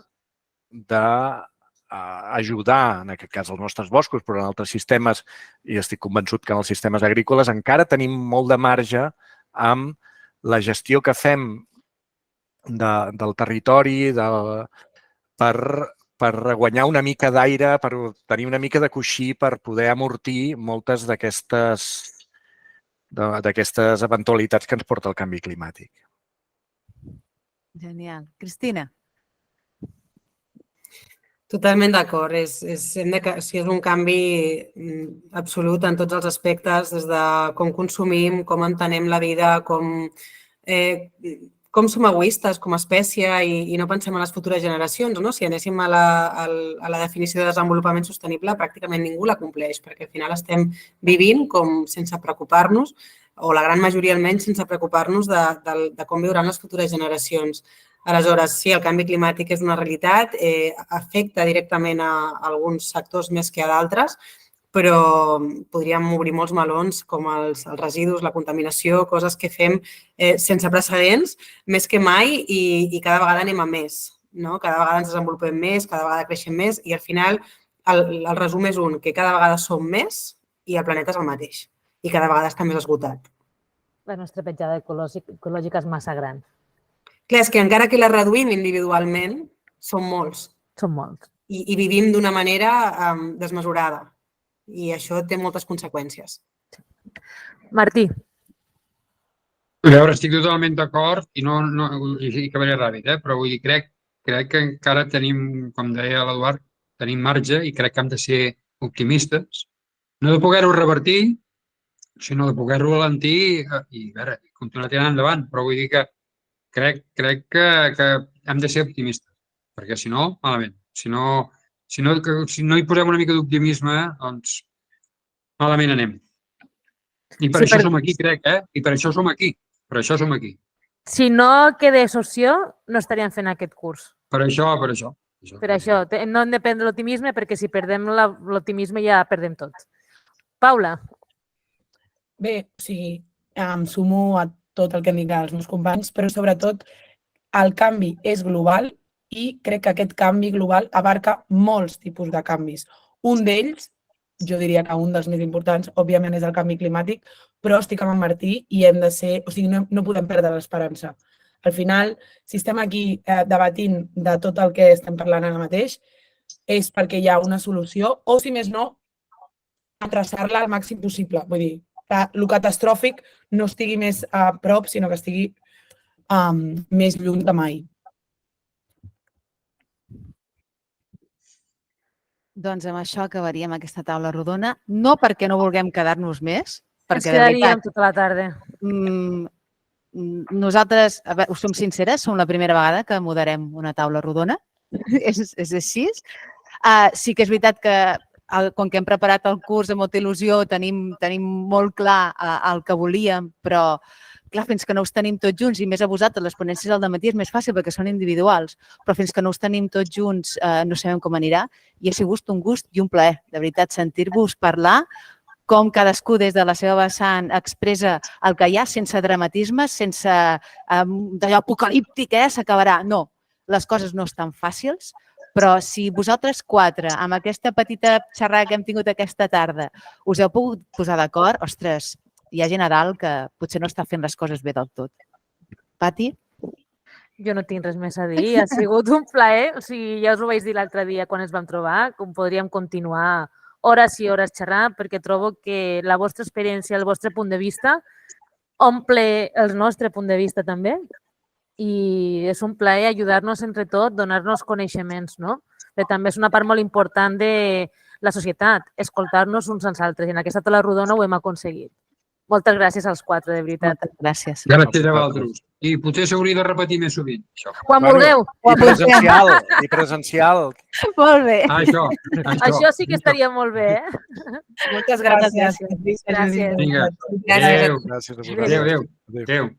d'ajudar, en aquest cas, els nostres boscos, però en altres sistemes, i estic convençut que en els sistemes agrícoles encara tenim molt de marge amb la gestió que fem del territori, per guanyar una mica d'aire, per tenir una mica de coixí, per poder amortir moltes d'aquestes eventualitats que ens porta el canvi climàtic. Genial. Cristina. Totalment d'acord. És un canvi absolut en tots els aspectes, des de com consumim, com entenem la vida, com som egoistes com a espècie i no pensem en les futures generacions. Si anéssim a la definició de desenvolupament sostenible, pràcticament ningú la compleix, perquè al final estem vivint com sense preocupar-nos, o la gran majoria almenys sense preocupar-nos de com viuran les futures generacions. Aleshores, sí, el canvi climàtic és una realitat, afecta directament a alguns sectors més que a d'altres, però podríem obrir molts melons com els residus, la contaminació, coses que fem sense precedents, més que mai, i cada vegada anem a més. Cada vegada ens desenvolupem més, cada vegada creixem més, i al final el resum és que cada vegada som més i el planeta és el mateix, i cada vegada està més esgotat. La nostra petjada ecològica és massa gran. Clar, és que encara que la reduïm individualment, som molts. Som molts. I vivim d'una manera desmesurada. I això té moltes conseqüències. Martí. A veure, estic totalment d'acord i acabaré ràpid, però vull dir, crec que encara tenim, com deia l'Eduard, tenim marge i crec que hem de ser optimistes. No de poder-ho revertir, sinó de poder-ho alentir i continuar tirant endavant. Però vull dir que crec que hem de ser optimistes, perquè si no, malament. Si no hi posem una mica d'optimisme, doncs malament anem. I per això som aquí, crec, I per això som aquí. Per això som aquí. Si no quedés opció, no estaríem fent aquest curs. Per això. Per això. No hem de prendre l'optimisme, perquè si perdem l'optimisme ja perdem tot. Paula. Bé, em sumo a tot el que han dit els meus companys, però sobretot el canvi és global i crec que aquest canvi global abarca molts tipus de canvis. Un d'ells, jo diria que un dels més importants, òbviament és el canvi climàtic, però estic amb en Martí i hem de ser, no podem perdre l'esperança. Al final, si estem aquí debatint de tot el que estem parlant ara mateix, és perquè hi ha una solució, o si més no, endreçar-la al màxim possible. Vull dir, que el catastròfic no estigui més a prop, sinó que estigui més lluny que mai. Doncs amb això acabaríem aquesta taula rodona, no perquè no vulguem quedar-nos més, perquè de veritat tota la tarda. Nosaltres, us som sinceres, som la primera vegada que moderem una taula rodona, és així. Sí que és veritat que quan hem preparat el curs amb molta il·lusió tenim molt clar el que volíem, però clar, fins que no us tenim tots junts, i més a vosaltres, les ponències al dematí és més fàcil perquè són individuals, però fins que no us tenim tots junts no sabem com anirà, i ha sigut un gust i un plaer, de veritat, sentir-vos parlar, com cadascú des de la seva vessant expressa el que hi ha, sense dramatisme, sense d'allò apocalíptic, s'acabarà. No, les coses no estan fàcils, però si vosaltres quatre, amb aquesta petita xerrada que hem tingut aquesta tarda, us heu pogut posar d'acord, ostres, hi ha gent a dalt que potser no està fent les coses bé del tot. Pati? Jo no tinc res més a dir. Ha sigut un plaer. Ja us ho vaig dir l'altre dia quan ens vam trobar, com podríem continuar hores i hores xerrant, perquè trobo que la vostra experiència, el vostre punt de vista, omple el nostre punt de vista també. i és un plaer ajudar-nos entre tot, donar-nos coneixements, no? Però també és una part molt important de la societat, escoltar-nos uns als altres. I en aquesta taula rodona ho hem aconseguit. Moltes gràcies als quatre, de veritat. Moltes gràcies. Gràcies a vosaltres. I potser s'hauria de repetir més sovint, això. Quan vulgueu. I presencial. Molt bé. Això. Això sí que estaria molt bé, Moltes gràcies. Gràcies. Vinga. Gràcies. Adéu. Gràcies a vosaltres. Adéu. Adéu. Adéu.